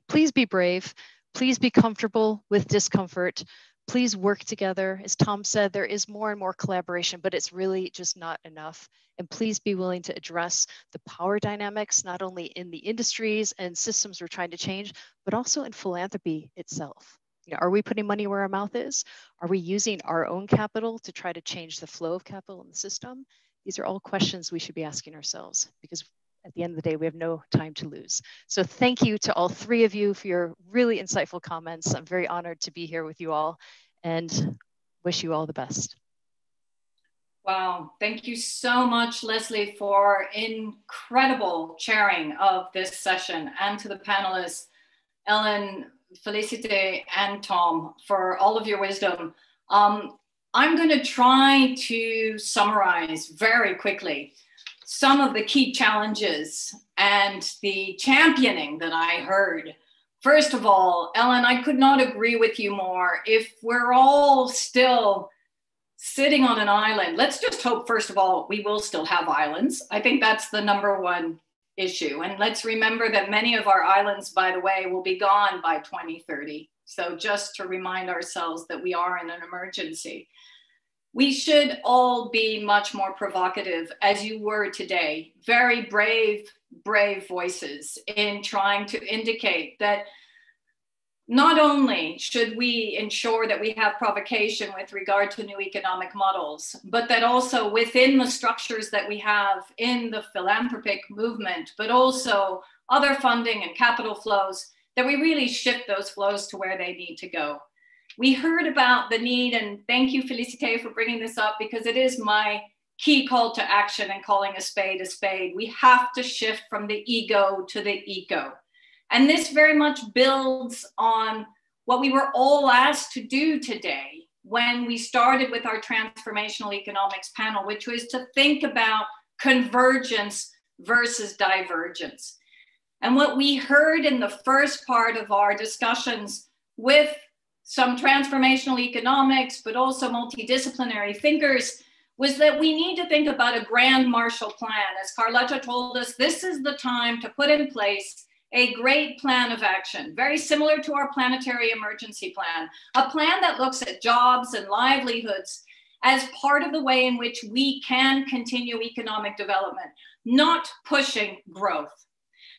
J: Please be brave. Please be comfortable with discomfort. Please work together. As Tom said, there is more and more collaboration, but it's really just not enough. And please be willing to address the power dynamics, not only in the industries and systems we're trying to change, but also in philanthropy itself. You know, are we putting money where our mouth is? Are we using our own capital to try to change the flow of capital in the system? These are all questions we should be asking ourselves, because at the end of the day, we have no time to lose. So thank you to all three of you for your really insightful comments. I'm very honored to be here with you all and wish you all the best.
A: Wow, thank you so much, Leslie, for incredible chairing of this session, and to the panelists, Ellen, Felicite, and Tom, for all of your wisdom. I'm going to try to summarize very quickly some of the key challenges and the championing that I heard. First of all, Ellen, I could not agree with you more. If we're all still sitting on an island, let's just hope, first of all, we will still have islands. I think that's the number one issue. And let's remember that many of our islands, by the way, will be gone by 2030. So just to remind ourselves that we are in an emergency. We should all be much more provocative, as you were today. Very brave, brave voices in trying to indicate that not only should we ensure that we have provocation with regard to new economic models, but that also within the structures that we have in the philanthropic movement, but also other funding and capital flows, that we really shift those flows to where they need to go. We heard about the need, and thank you, Felicite, for bringing this up, because it is my key call to action and calling a spade a spade. We have to shift from the ego to the eco. And this very much builds on what we were all asked to do today when we started with our transformational economics panel, which was to think about convergence versus divergence. And what we heard in the first part of our discussions with some transformational economics, but also multidisciplinary thinkers, was that we need to think about a grand Marshall Plan. As Carlota told us, this is the time to put in place a great plan of action, very similar to our planetary emergency plan, a plan that looks at jobs and livelihoods as part of the way in which we can continue economic development, not pushing growth.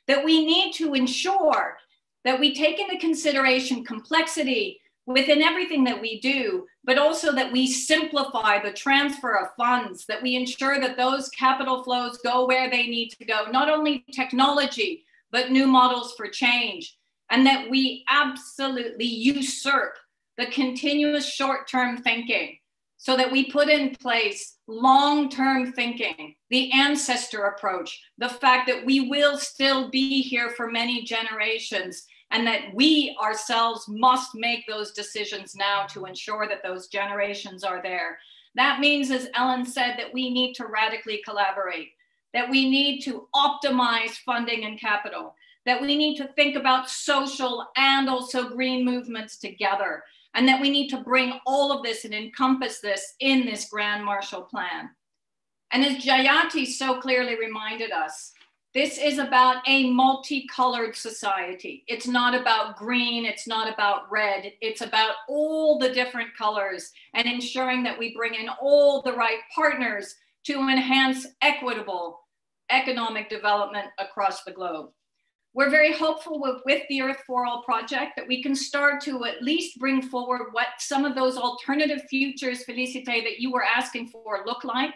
A: That we need to ensure that we take into consideration complexity within everything that we do, but also that we simplify the transfer of funds, that we ensure that those capital flows go where they need to go, not only technology, but new models for change, and that we absolutely usurp the continuous short-term thinking so that we put in place long-term thinking, the ancestor approach, the fact that we will still be here for many generations, and that we ourselves must make those decisions now to ensure that those generations are there. That means, as Ellen said, that we need to radically collaborate, that we need to optimize funding and capital, that we need to think about social and also green movements together, and that we need to bring all of this and encompass this in this Grand Marshall Plan. And as Jayati so clearly reminded us, this is about a multicolored society. It's not about green, it's not about red, it's about all the different colors and ensuring that we bring in all the right partners to enhance equitable economic development across the globe. We're very hopeful with the Earth for All project that we can start to at least bring forward what some of those alternative futures, Felicite, that you were asking for look like,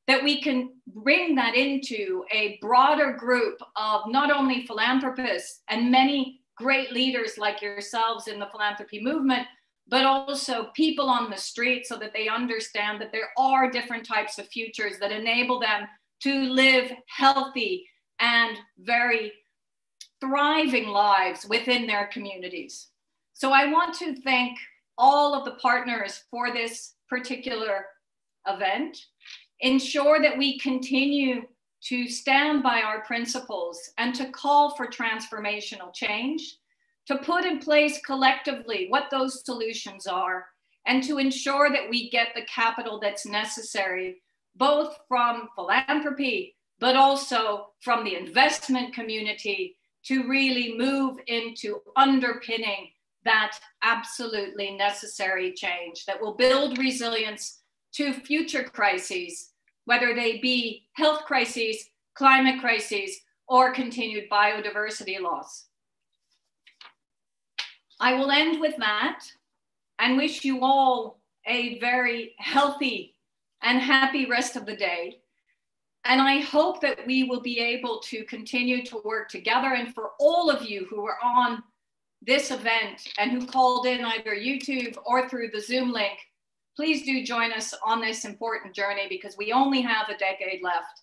A: that we can bring that into a broader group of not only philanthropists and many great leaders like yourselves in the philanthropy movement, but also people on the street, so that they understand that there are different types of futures that enable them to live healthy and very thriving lives within their communities. So I want to thank all of the partners for this particular event. Ensure that we continue to stand by our principles and to call for transformational change, to put in place collectively what those solutions are, and to ensure that we get the capital that's necessary, both from philanthropy, but also from the investment community, to really move into underpinning that absolutely necessary change that will build resilience to future crises, whether they be health crises, climate crises, or continued biodiversity loss. I will end with that and wish you all a very healthy and happy rest of the day. And I hope that we will be able to continue to work together. And for all of you who are on this event and who called in either YouTube or through the Zoom link, please do join us on this important journey, because we only have a decade left.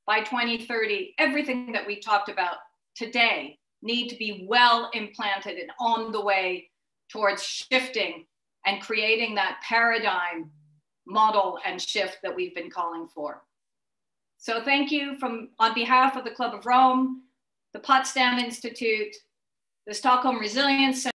A: By 2030, everything that we talked about today need to be well implanted and on the way towards shifting and creating that paradigm model and shift that we've been calling for. So thank you on behalf of the Club of Rome, the Potsdam Institute, the Stockholm Resilience Center,